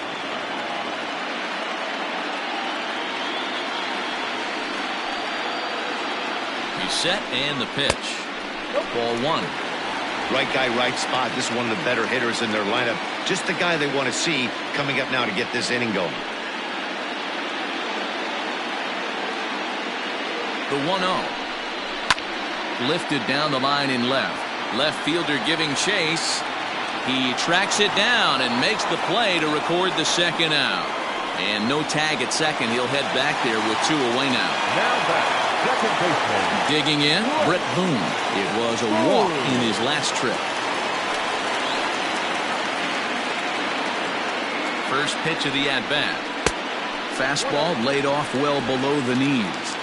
He's set, and the pitch. Ball 1. Right guy, right spot. This is one of the better hitters in their lineup. Just the guy they want to see coming up now to get this inning going. The 1-0. Lifted down the line in left. Left fielder giving chase. He tracks it down and makes the play to record the second out. And no tag at second. He'll head back there with 2 away now. Now back. Second baseman. Digging in, Brett Boone. It was a walk in his last trip. First pitch of the at-bat. Fastball laid off well below the knees.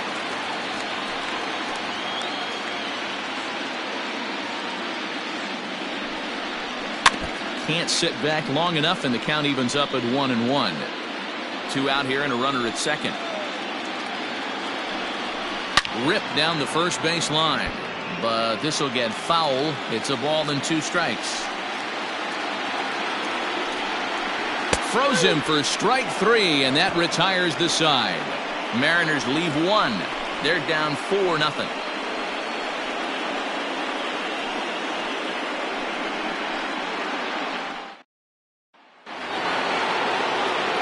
can't sit back long enough, and the count evens up at 1-1. 2 out here and a runner at second. Ripped down the first base line, but this will get foul. It's a ball and 2 strikes. Froze him for strike 3, and that retires the side. Mariners leave 1. They're down 4-0.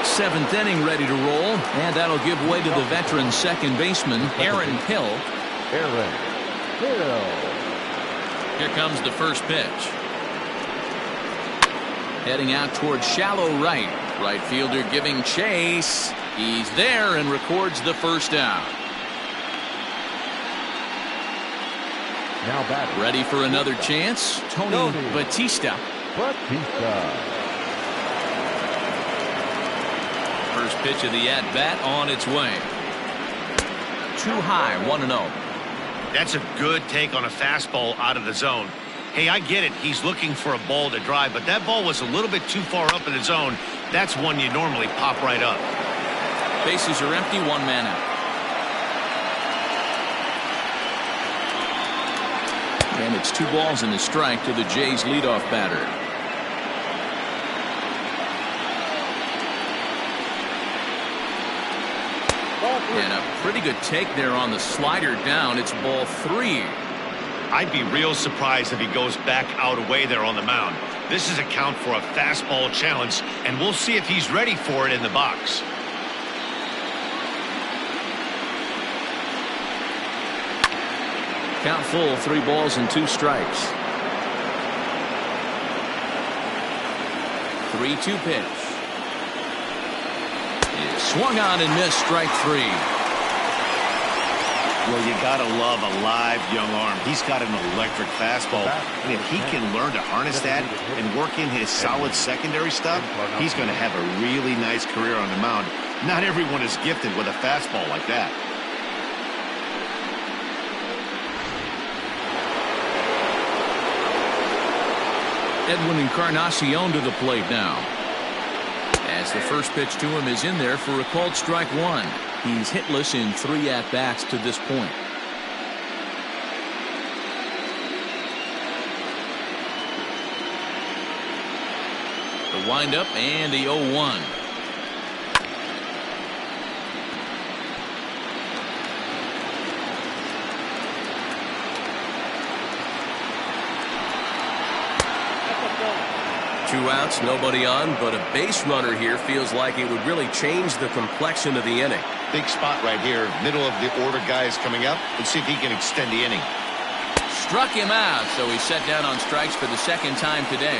Seventh inning ready to roll, and that'll give way to the veteran second baseman, Aaron Hill. Here comes the first pitch. Heading out towards shallow right. Right fielder giving chase. He's there and records the first out. Now batting. Ready for another chance, Tony Batista. First pitch of the at-bat on its way. Too high, 1-0. That's a good take on a fastball out of the zone. Hey, I get it. He's looking for a ball to drive, but that ball was a little bit too far up in the zone. That's one you normally pop right up. Bases are empty, 1 man out. And it's 2 balls and a strike to the Jays' leadoff batter. And a pretty good take there on the slider down. It's ball 3. I'd be real surprised if he goes back out away there on the mound. This is a count for a fastball challenge, and we'll see if he's ready for it in the box. Count full, 3 balls and 2 strikes. 3-2 pitch. Swung on and missed, strike 3. Well, you gotta love a live young arm. He's got an electric fastball, and if he can learn to harness that and work in his solid secondary stuff, he's going to have a really nice career on the mound. Not everyone is gifted with a fastball like that. Edwin Encarnacion to the plate now. As the first pitch to him is in there for a called strike 1. He's hitless in 3 at-bats to this point. The windup and the 0-1. Two outs, nobody on, but a base runner here feels like it would really change the complexion of the inning. Big spot right here. Middle of the order guys coming up. Let's see if he can extend the inning. Struck him out, so he's set down on strikes for the second time today.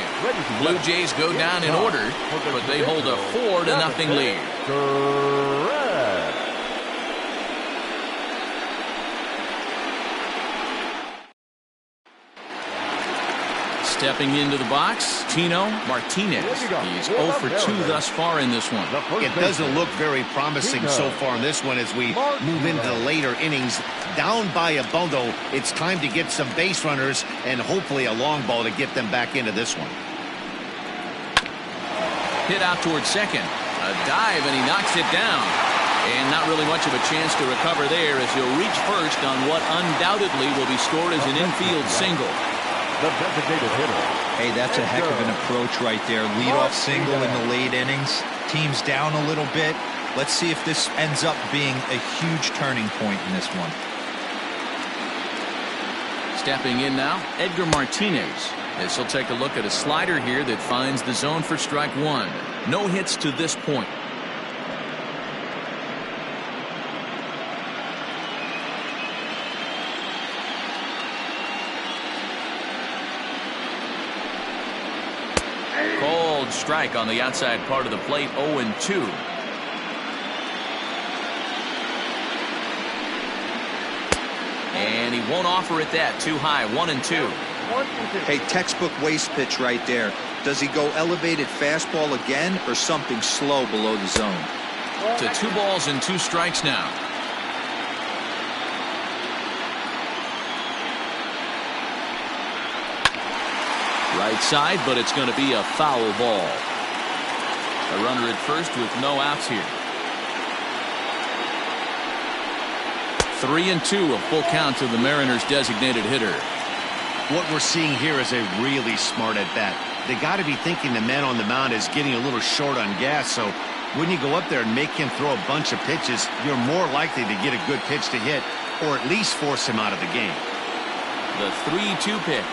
Blue Jays go down in order, but they hold a 4-0 lead. Stepping into the box, Tino Martinez. He's 0 for 2 thus far in this one. It doesn't look very promising so far in this one as we move into the later innings. Down by a bundle, it's time to get some base runners and hopefully a long ball to get them back into this one. Hit out towards second. A dive, and he knocks it down. And not really much of a chance to recover there as he'll reach first on what undoubtedly will be scored as an infield single. The designated hitter. Hey, that's a heck of an approach right there. Leadoff single in the late innings. Team's down a little bit. Let's see if this ends up being a huge turning point in this one. Stepping in now, Edgar Martinez. As he'll take a look at a slider here that finds the zone for strike 1. No hits to this point. Cold strike on the outside part of the plate, 0-2. And he won't offer it that. Too high, 1-2. Hey, textbook waste pitch right there. Does he go elevated fastball again or something slow below the zone? To 2 balls and 2 strikes now. Right side, but it's going to be a foul ball. A runner at first with no outs here. 3-2, a full count to the Mariners' designated hitter. What we're seeing here is a really smart at bat. They got to be thinking the man on the mound is getting a little short on gas, so when you go up there and make him throw a bunch of pitches, you're more likely to get a good pitch to hit or at least force him out of the game. The 3-2 pitch.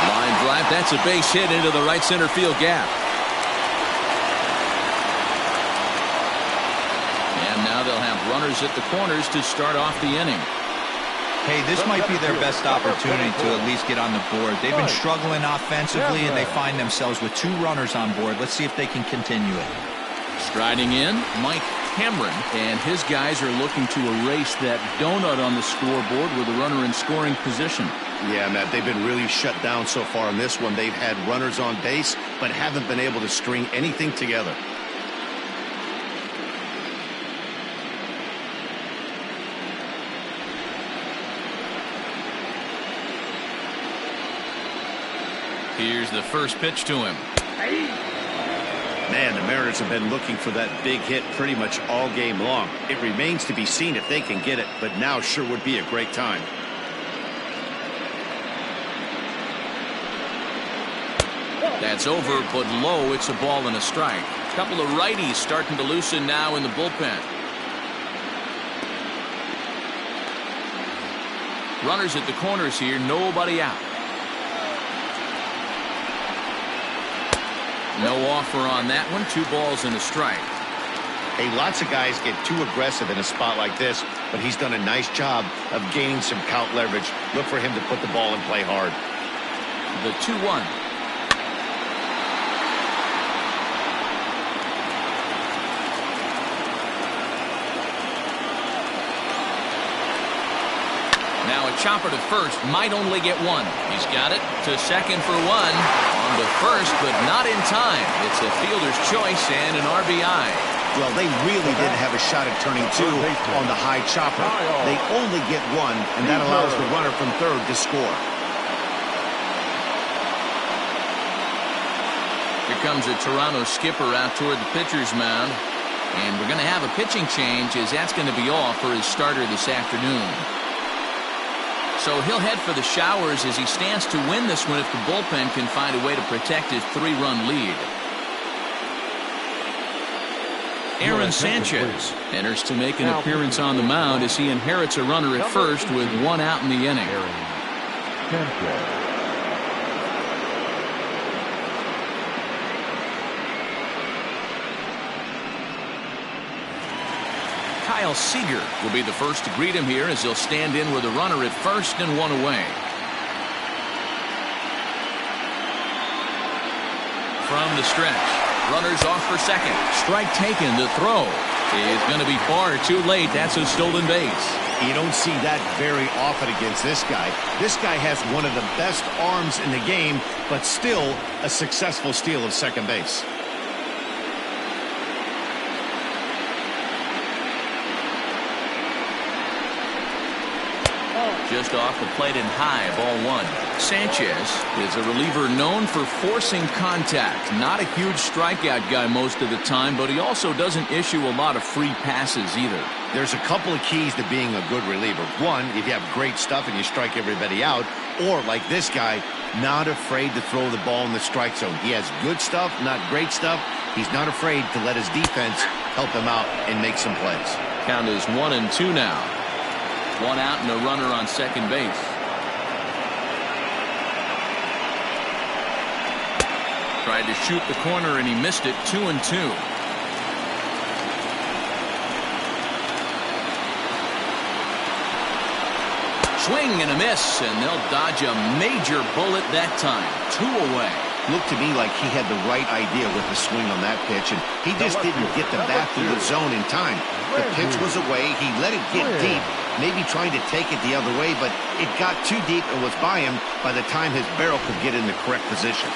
Line drive, that's a base hit into the right center field gap. And now they'll have runners at the corners to start off the inning. Hey, this might be their best opportunity to at least get on the board. They've been struggling offensively, and they find themselves with 2 runners on board. Let's see if they can continue it. Striding in, Mike Cameron, and his guys are looking to erase that donut on the scoreboard with a runner in scoring position. Yeah, Matt, they've been really shut down so far in this one. They've had runners on base, but haven't been able to string anything together. Here's the first pitch to him. Man, the Mariners have been looking for that big hit pretty much all game long. It remains to be seen if they can get it, but now sure would be a great time. That's over, but low. It's a ball and a strike. A couple of righties starting to loosen now in the bullpen. Runners at the corners here, nobody out. No offer on that one. 2 balls and a strike. Hey, lots of guys get too aggressive in a spot like this, but he's done a nice job of gaining some count leverage. Look for him to put the ball in play hard. The 2-1. Now a chopper to first, might only get 1. He's got it to second for 1. On to first, but not in time. It's a fielder's choice and an RBI. Well, they really didn't have a shot at turning 2 on the high chopper. They only get 1, and that allows the runner from third to score. Here comes a Toronto skipper out toward the pitcher's mound. And we're going to have a pitching change, as that's going to be all for his starter this afternoon. So he'll head for the showers as he stands to win this one if the bullpen can find a way to protect his 3-run lead. Aaron Sanchez enters to make an appearance on the mound as he inherits a runner at first with 1 out in the inning. Kyle Seager will be the first to greet him here as he'll stand in with a runner at first and 1 away. From the stretch, runners off for second. Strike taken. The throw is going to be far too late. That's a stolen base. You don't see that very often against this guy. This guy has one of the best arms in the game, but still a successful steal of second base. Just off the plate and high, ball 1. Sanchez is a reliever known for forcing contact. Not a huge strikeout guy most of the time, but he also doesn't issue a lot of free passes either. There's a couple of keys to being a good reliever. One, if you have great stuff and you strike everybody out, or like this guy, not afraid to throw the ball in the strike zone. He has good stuff, not great stuff. He's not afraid to let his defense help him out and make some plays. Count is 1-2 now. 1 out and a runner on second base. Tried to shoot the corner and he missed it. 2-2. Swing and a miss, and they'll dodge a major bullet that time. 2 away. Looked to me like he had the right idea with the swing on that pitch, and he just didn't get the bat through the zone in time. The pitch was away. He let it get deep, maybe trying to take it the other way, but it got too deep and was by him by the time his barrel could get in the correct position.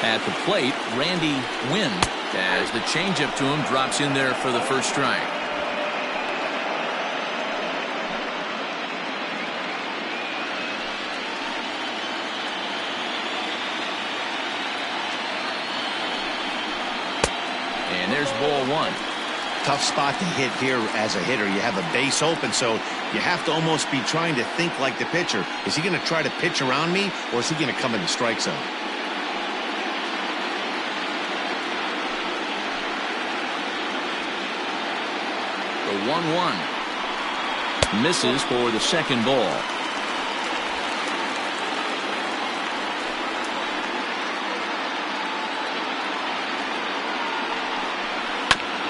At the plate, Randy Wynn, as the changeup to him drops in there for the first strike. And there's ball one. Tough spot to hit here as a hitter. You have a base open, so you have to almost be trying to think like the pitcher. Is he going to try to pitch around me, or is he going to come in the strike zone? The 1-1. Misses for the second ball.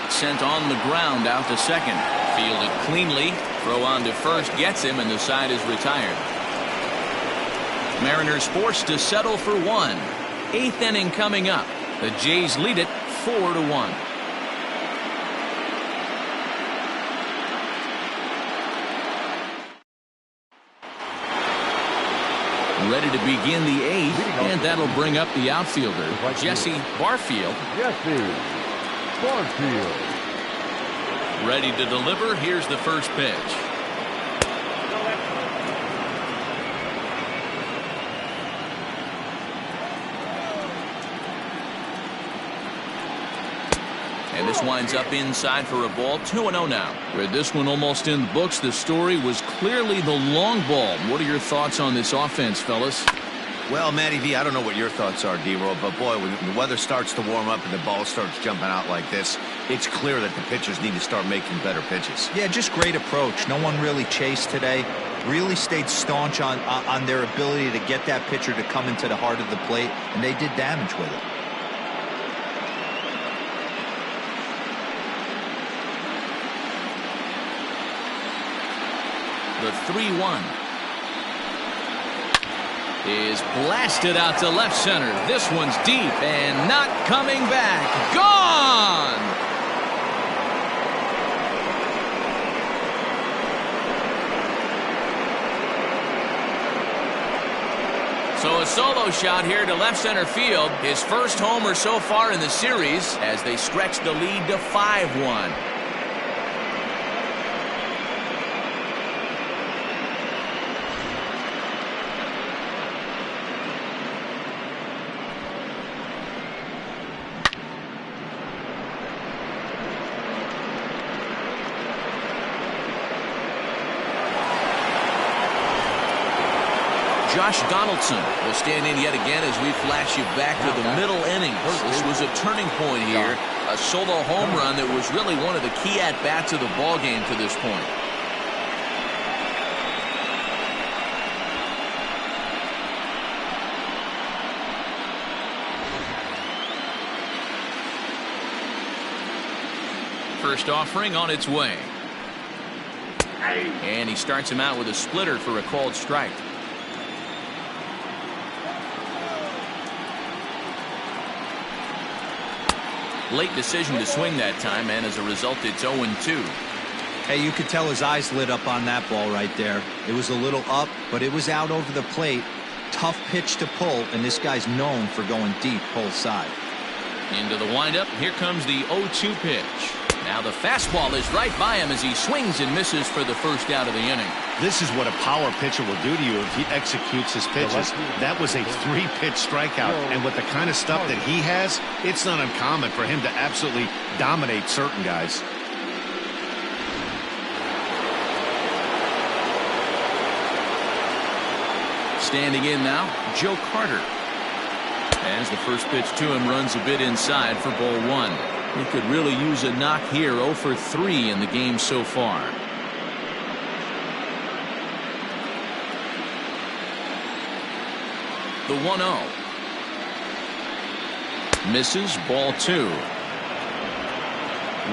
Sent on the ground out to second. Fielded cleanly. Throw on to first gets him, and the side is retired. Mariners forced to settle for one. 8th inning coming up. The Jays lead it 4-1. Ready to begin the 8th, and that'll bring up the outfielder, Jesse Barfield. Ready to deliver. Here's the first pitch. And this winds up inside for a ball. 2-0 now. With this one almost in the books, the story was clearly the long ball. What are your thoughts on this offense, fellas? Well, Matty V, I don't know what your thoughts are, D-Roll, but boy, when the weather starts to warm up and the ball starts jumping out like this, it's clear that the pitchers need to start making better pitches. Yeah, just great approach. No one really chased today. Really stayed staunch on their ability to get that pitcher to come into the heart of the plate, and they did damage with it. The 3-1 is blasted out to left center. This one's deep and not coming back. Gone! So a solo shot here to left center field. His first homer so far in the series as they stretch the lead to 5-1. Josh Donaldson will stand in yet again as we flash you back to the middle innings. This was a turning point here. A solo home run that was really one of the key at-bats of the ballgame to this point. First offering on its way. And he starts him out with a splitter for a called strike. Late decision to swing that time, and as a result, it's 0-2. Hey, you could tell his eyes lit up on that ball right there. It was a little up, but it was out over the plate. Tough pitch to pull, and this guy's known for going deep pull side. Into the windup. Here comes the 0-2 pitch. Now the fastball is right by him as he swings and misses for the first out of the inning. This is what a power pitcher will do to you if he executes his pitches. That was a 3-pitch strikeout, and with the kind of stuff that he has, it's not uncommon for him to absolutely dominate certain guys. Standing in now, Joe Carter. As the first pitch to him runs a bit inside for ball one. He could really use a knock here. 0 for 3 in the game so far. The 1-0. Misses, ball 2.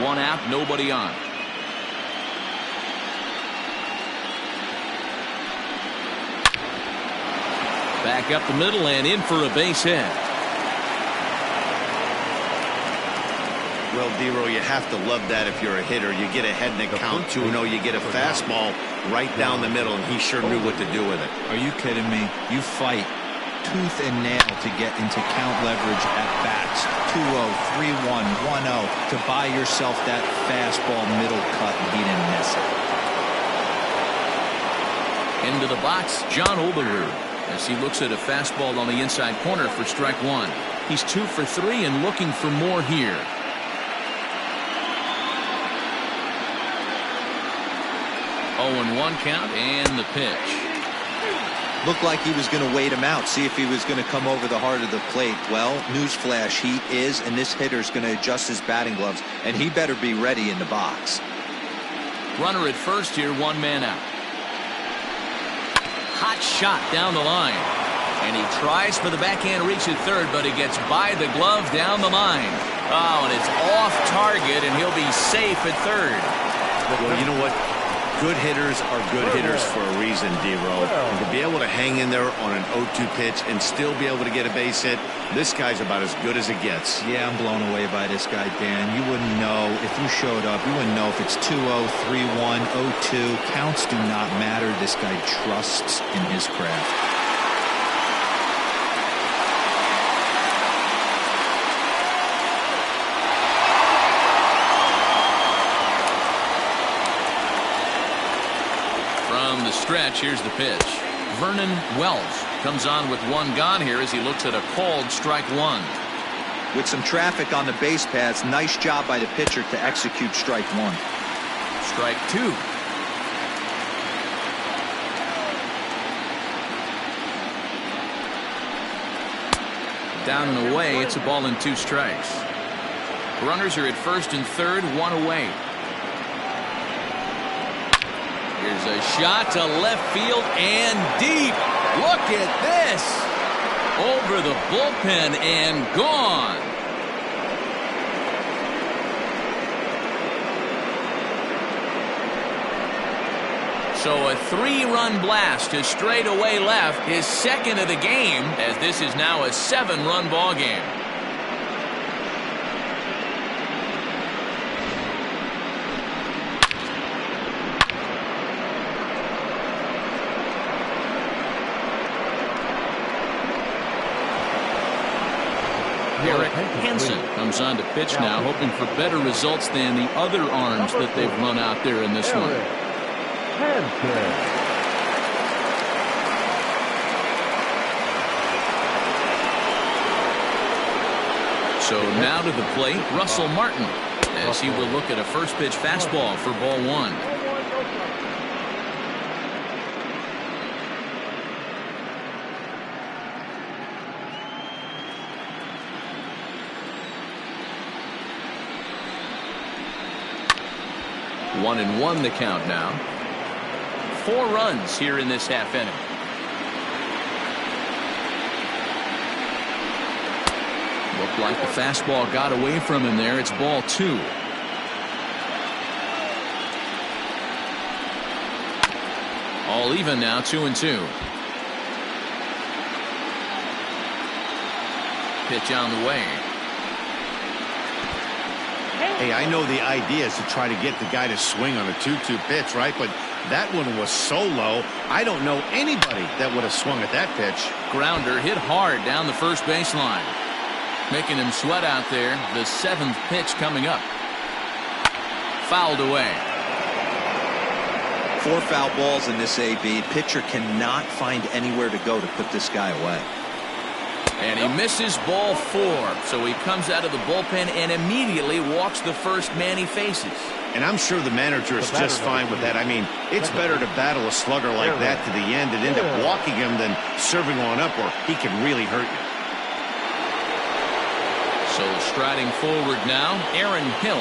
1 out, nobody on. Back up the middle and in for a base hit. Well, D-Row, you have to love that if you're a hitter. You get ahead in the count 2-0. You get a fastball right down the middle, and he sure knew what to do with it. Are you kidding me? You fight tooth and nail to get into count leverage at bats. 2-0, 3-1, 1-0 to buy yourself that fastball middle cut, and he didn't miss it. Into the box, John Oberud, as he looks at a fastball on the inside corner for strike one. He's 2 for 3 and looking for more here. 0-1 count and the pitch. Looked like he was going to wait him out, see if he was going to come over the heart of the plate. Well, newsflash, he is, and this hitter's going to adjust his batting gloves, and he better be ready in the box. Runner at first here, 1 man out. Hot shot down the line. And he tries for the backhand reach at third, but it gets by the glove down the line. Oh, and it's off target, and he'll be safe at third. Well, you know what? Good hitters are good hitters for a reason, D-Row. And to be able to hang in there on an 0-2 pitch and still be able to get a base hit, this guy's about as good as it gets. Yeah, I'm blown away by this guy, Dan. You wouldn't know if you showed up. You wouldn't know if it's 2-0, 3-1, 0-2. Counts do not matter. This guy trusts in his craft. The stretch, here's the pitch. Vernon Wells comes on with 1 gone here as he looks at a called strike 1. With some traffic on the base paths, nice job by the pitcher to execute strike 1. Strike 2. Down and away, it's a ball and 2 strikes. Runners are at first and third, 1 away. Here's a shot to left field and deep. Look at this. Over the bullpen and gone. So a 3-run blast to straightaway left, his second of the game, as this is now a 7-run ball game. Eric Hansen comes on to pitch now, hoping for better results than the other arms that they've run out there in this one. So now to the plate, Russell Martin, as he will look at a first pitch fastball for ball 1. 1-1 the count now. 4 runs here in this half inning. Looked like the fastball got away from him there. It's ball 2. All even now, 2-2. Pitch on the way. Hey, I know the idea is to try to get the guy to swing on a 2-2 pitch, right? But that one was so low, I don't know anybody that would have swung at that pitch. Grounder hit hard down the first baseline. Making him sweat out there. The 7th pitch coming up. Fouled away. 4 foul balls in this AB. Pitcher cannot find anywhere to go to put this guy away. And he misses ball 4. So he comes out of the bullpen and immediately walks the first man he faces. And I'm sure the manager is just fine with that. I mean, it's better to battle a slugger like that to the end and end up walking him than serving one up where he can really hurt you. So striding forward now, Aaron Hill.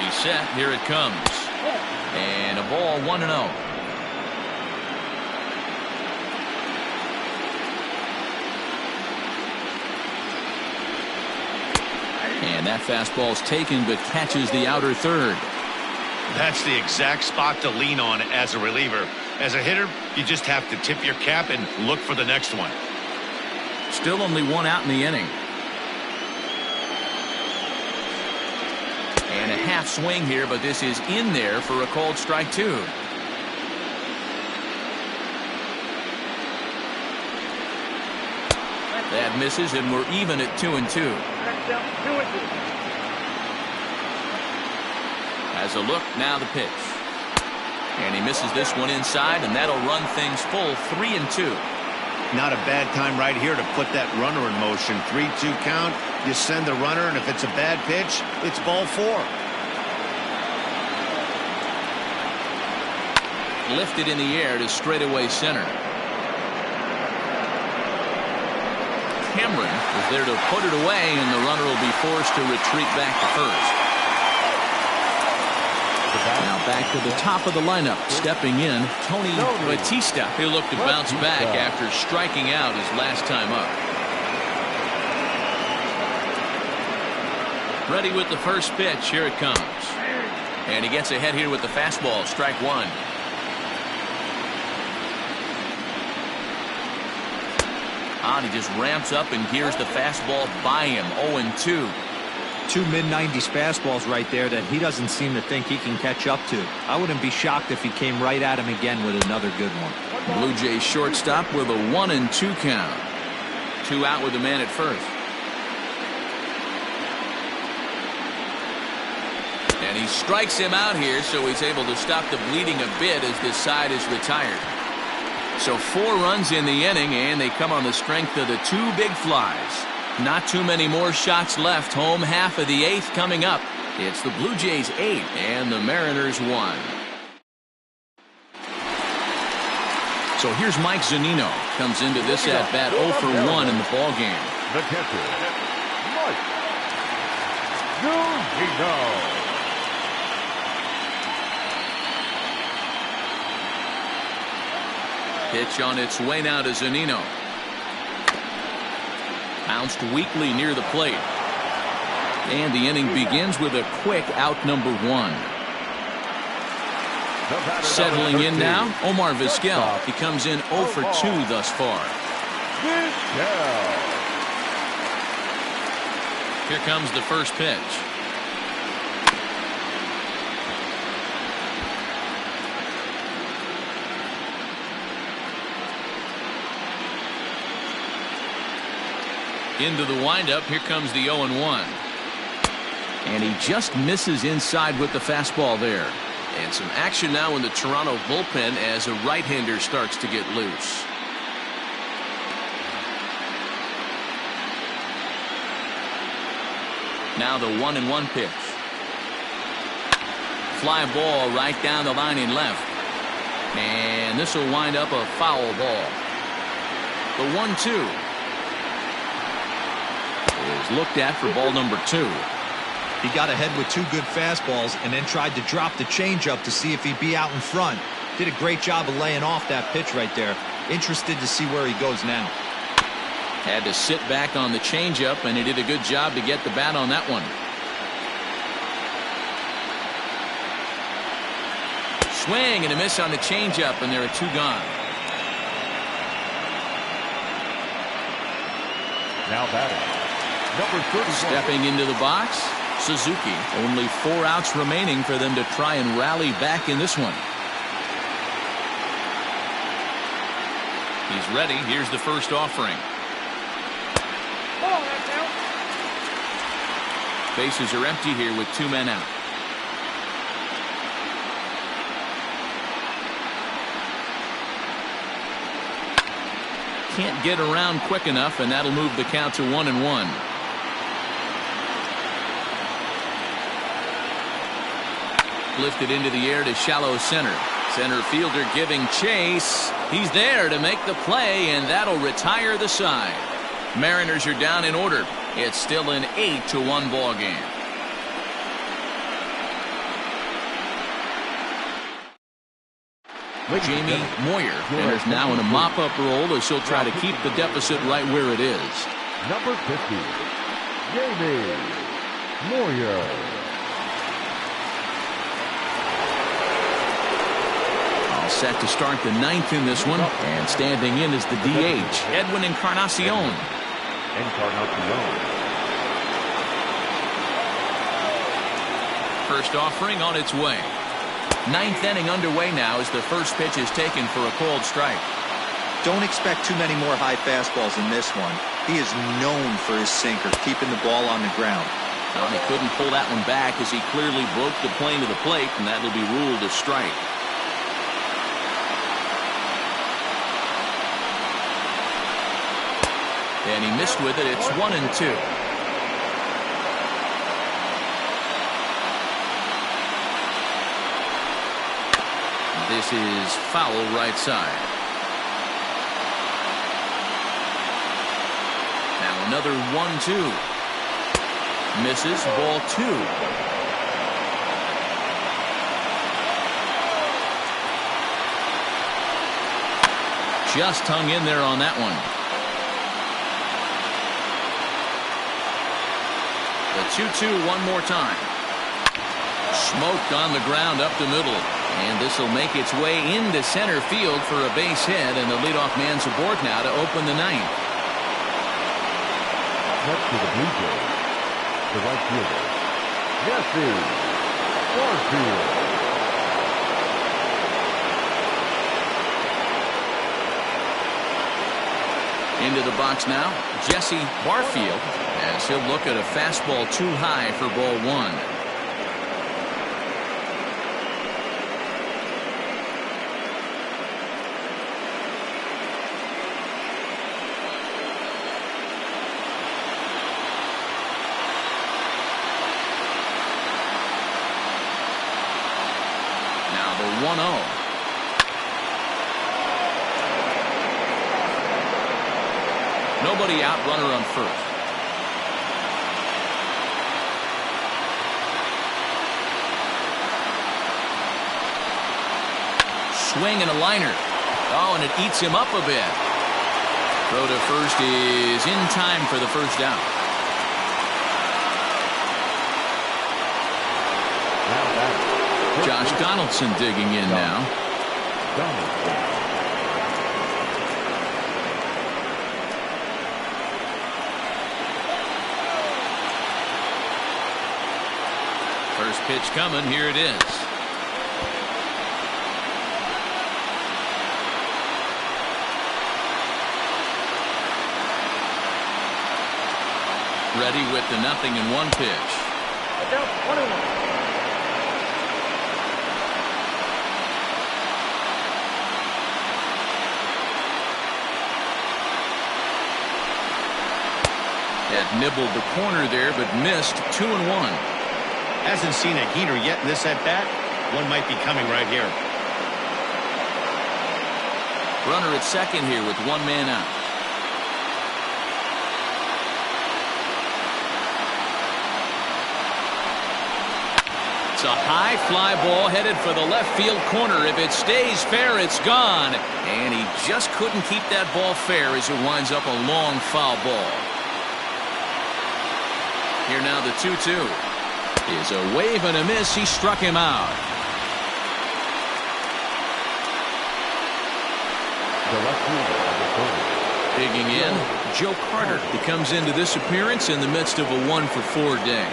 He's set. Here it comes. And a ball 1-0. And that fastball's taken but catches the outer third. That's the exact spot to lean on as a reliever. As a hitter, you just have to tip your cap and look for the next one. Still only 1 out in the inning. And a half swing here, but this is in there for a called strike 2. That misses, and we're even at 2-2. Has a look, now the pitch. And he misses this one inside, and that'll run things full 3-2. Not a bad time right here to put that runner in motion. 3-2 count. You send the runner, and if it's a bad pitch, it's ball 4. Lifted in the air to straightaway center. Cameron is there to put it away, and the runner will be forced to retreat back to first. Now back to the top of the lineup. Stepping in, Tony Batista. He'll look to bounce back after striking out his last time up. Ready with the first pitch. Here it comes. And he gets ahead here with the fastball. Strike 1. He just ramps up and gears the fastball by him. 0-2. 2 mid-90s fastballs right there that he doesn't seem to think he can catch up to. I wouldn't be shocked if he came right at him again with another good one. Blue Jays shortstop with a 1-2 count. 2 out with the man at first. And he strikes him out here, so he's able to stop the bleeding a bit as this side is retired. So 4 runs in the inning, and they come on the strength of the 2 big flies. Not too many more shots left. Home half of the 8th coming up. It's the Blue Jays 8 and the Mariners 1. So here's Mike Zunino. Comes into this at bat 0 for 1 in the ball game. The catcher, Mike Zunino. Pitch on its way now to Zunino. Bounced weakly near the plate. And the inning begins with a quick out number 1. Settling in now, Omar Vizquel. He comes in 0 for 2 thus far. Here comes the first pitch. Into the windup. Here comes the 0-1. And he just misses inside with the fastball there. And some action now in the Toronto bullpen as a right-hander starts to get loose. Now the 1-1 pitch. Fly ball right down the line in left. And this will wind up a foul ball. The 1-2. Is looked at for ball number 2. He got ahead with 2 good fastballs and then tried to drop the changeup to see if he'd be out in front. Did a great job of laying off that pitch right there. Interested to see where he goes now. Had to sit back on the changeup, and he did a good job to get the bat on that one. Swing and a miss on the changeup, and there are 2 gone. Now batting, number 31. Stepping into the box, Suzuki. Only 4 outs remaining for them to try and rally back in this one. He's ready. Here's the first offering. Bases are empty here with 2 men out. Can't get around quick enough, and that'll move the count to 1-1. Lifted into the air to shallow center. Center fielder giving chase. He's there to make the play, and that'll retire the side. Mariners are down in order. It's still an 8-1 ball game. Jamie Moyer enters now in a mop-up role as he'll try to keep the deficit right where it is. Number 50, Jamie Moyer. All set to start the 9th in this one, and standing in is the DH, Edwin Encarnacion. first offering on its way. Ninth inning underway now as the first pitch is taken for a called strike. Don't expect too many more high fastballs in this one. He is known for his sinker, keeping the ball on the ground. Well, he couldn't pull that one back as he clearly broke the plane to the plate, and that'll be ruled a strike. And he missed with it. It's 1-2. This is foul right side. Now another 1-2. Misses, ball 2. Just hung in there on that one. The 2-2 one more time. Smoked on the ground up the middle. And this will make its way into center field for a base hit, and the leadoff man's aboard now to open the ninth. Next to the Blue Jays, the right fielder, Jesse Barfield. Into the box now, Jesse Barfield, as he'll look at a fastball too high for ball 1. Now the 1-0. Nobody out, runner on first. Swing and a liner. Oh, and it eats him up a bit. Throw to first is in time for the first out. Josh Donaldson digging in now. First pitch coming. Here it is. Ready with the 0-1 pitch. Had nibbled the corner there, but missed. 2-1. Hasn't seen a heater yet in this at-bat. One might be coming right here. Runner at second here with one man out. It's a high fly ball headed for the left field corner. If it stays fair, it's gone. And he just couldn't keep that ball fair as it winds up a long foul ball. Here now the 2-2. Is a wave and a miss. He struck him out. Digging in, Joe Carter. He comes into this appearance in the midst of a 1-for-4 day.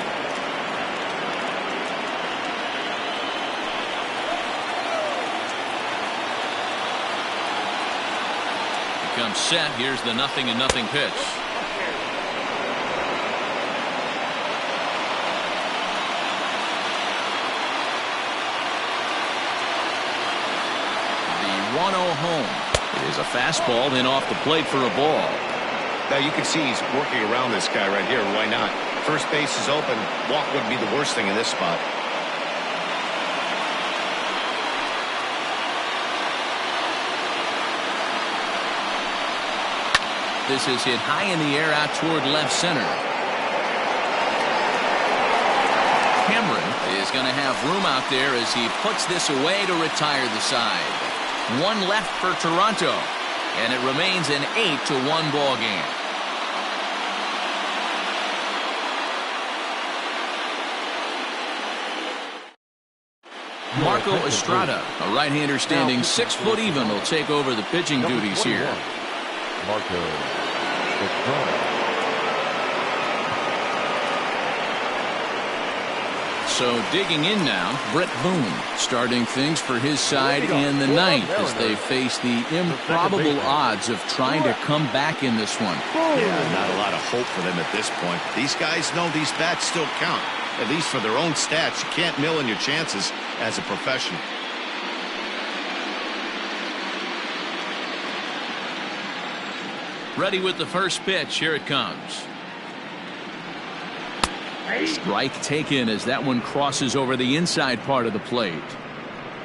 He comes set. Here's the 0-0 pitch. The 1-0 home. It is a fastball then off the plate for a ball. Now you can see he's working around this guy right here. Why not? First base is open. Walk wouldn't be the worst thing in this spot. This is hit high in the air out toward left center. Cameron is going to have room out there as he puts this away to retire the side. One left for Toronto, and it remains an 8-1 ball game. Marco Estrada, a right-hander standing 6 foot even, will take over the pitching duties here. Marco Estrada. So digging in now, Brett Boone starting things for his side in the ninth as they face the improbable odds of trying to come back in this one. Yeah, not a lot of hope for them at this point. These guys know these bats still count, at least for their own stats. You can't mill in your chances as a professional. Ready with the first pitch. Here it comes. Strike taken as that one crosses over the inside part of the plate.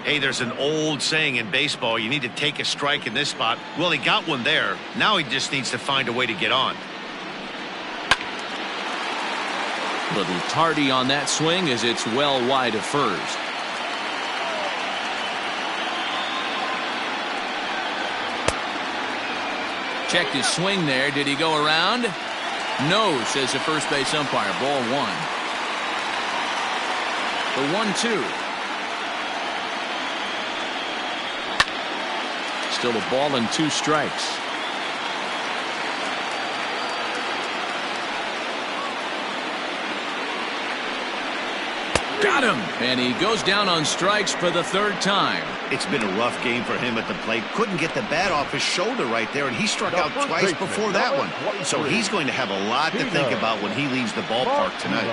Hey, there's an old saying in baseball, you need to take a strike in this spot. Well, he got one there. Now he just needs to find a way to get on. Little tardy on that swing as it's well wide of first. Checked his swing there. Did he go around? No, says the first base umpire. Ball one. The 1-2. Still a ball and 2 strikes. Got him. And he goes down on strikes for the 3rd time. It's been a rough game for him at the plate. Couldn't get the bat off his shoulder right there, and he struck out twice before that one. So he's going to have a lot to think about when he leaves the ballpark tonight.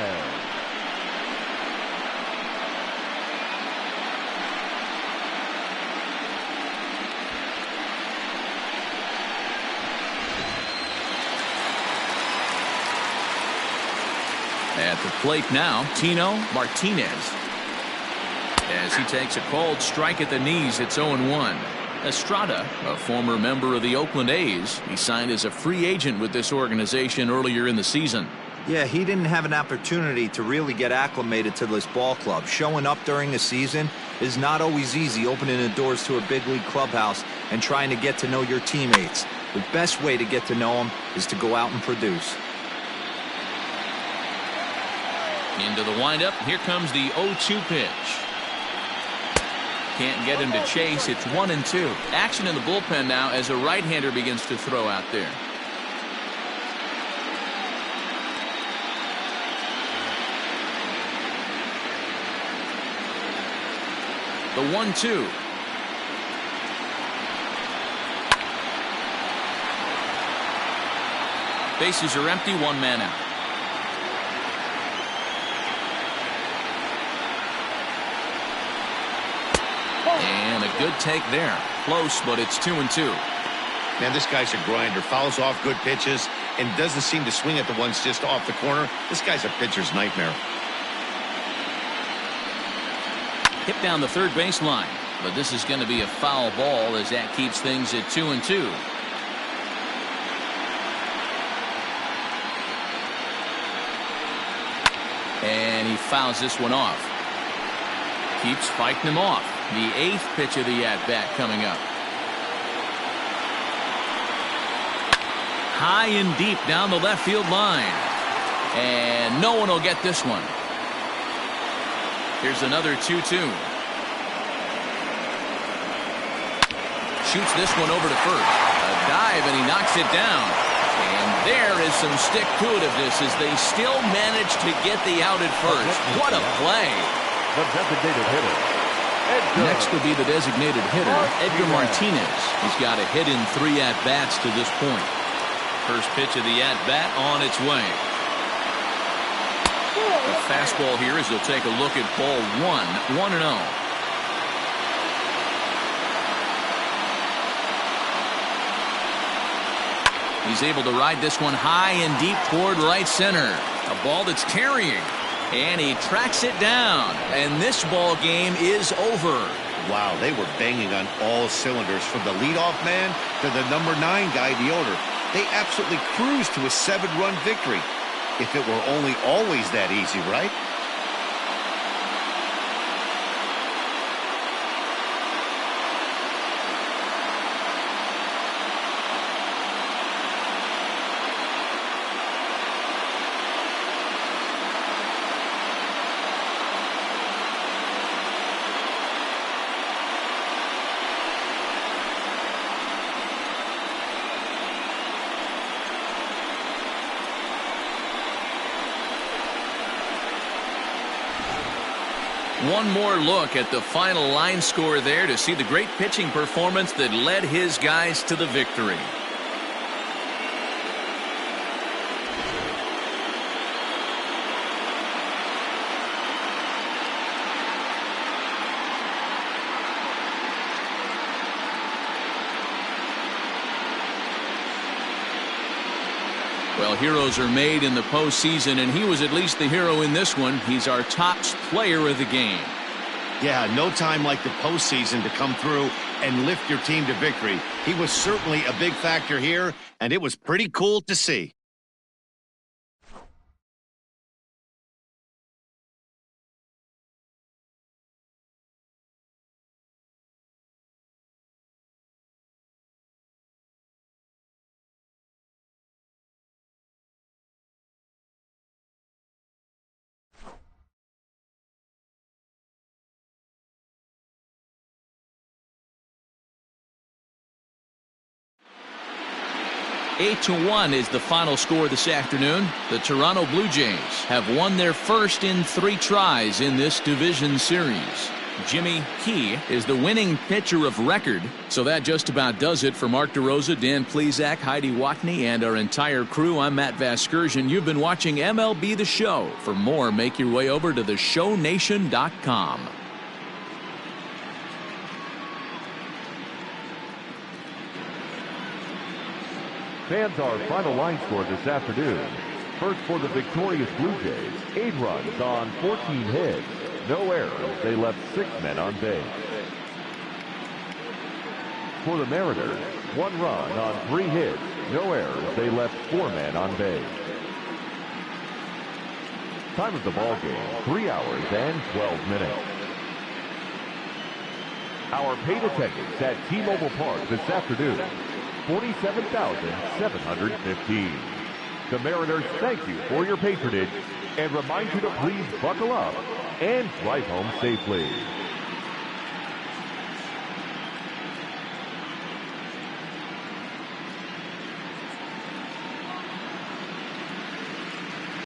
At the plate now, Tino Martinez. As he takes a called strike at the knees, it's 0-1. Estrada, a former member of the Oakland A's, he signed as a free agent with this organization earlier in the season. Yeah, he didn't have an opportunity to really get acclimated to this ball club. Showing up during the season is not always easy, opening the doors to a big league clubhouse and trying to get to know your teammates. The best way to get to know them is to go out and produce. Into the windup. Here comes the 0-2 pitch. Can't get him to chase. It's 1-2. Action in the bullpen now as a right-hander begins to throw out there. The 1-2. Bases are empty. 1 man out. And a good take there. Close, but it's 2-2. Man, this guy's a grinder. Fouls off good pitches and doesn't seem to swing at the ones just off the corner. This guy's a pitcher's nightmare. Hit down the third baseline. But this is going to be a foul ball as that keeps things at 2-2. And he fouls this one off. Keeps fighting him off. The 8th pitch of the at-bat coming up. High and deep down the left field line. And no one will get this one. Here's another 2-2. Shoots this one over to first. A dive and he knocks it down. And there is some stick-to-itiveness as they still manage to get the out at first. What a play. The designated hitter. Next will be the designated hitter, Edgar Martinez. He's got a hit in 3 at-bats to this point. First pitch of the at-bat on its way. The fastball here as they'll take a look at ball 1, 1-0. He's able to ride this one high and deep toward right center. A ball that's carrying. And he tracks it down. And this ball game is over. Wow, they were banging on all cylinders from the leadoff man to the number 9 guy, the owner. They absolutely cruised to a 7-run victory. If it were only always that easy, right? One more look at the final line score there to see the great pitching performance that led his guys to the victory. Well, heroes are made in the postseason, and he was at least the hero in this one. He's our top player of the game. Yeah, no time like the postseason to come through and lift your team to victory. He was certainly a big factor here, and it was pretty cool to see. Eight to 1 is the final score this afternoon. The Toronto Blue Jays have won their first in 3 tries in this division series. Jimmy Key is the winning pitcher of record. So that just about does it for Mark DeRosa, Dan Plesac, Heidi Watney, and our entire crew. I'm Matt Vasgersian. You've been watching MLB The Show. For more, make your way over to theshownation.com. Fans, our final line score this afternoon. First for the victorious Blue Jays, 8 runs on 14 hits. No errors. They left 6 men on base. For the Mariners, 1 run on 3 hits. No errors. They left 4 men on base. Time of the ball game, 3 hours and 12 minutes. Our paid attendance at T-Mobile Park this afternoon, 47,715. The Mariners thank you for your patronage and remind you to please buckle up and drive home safely.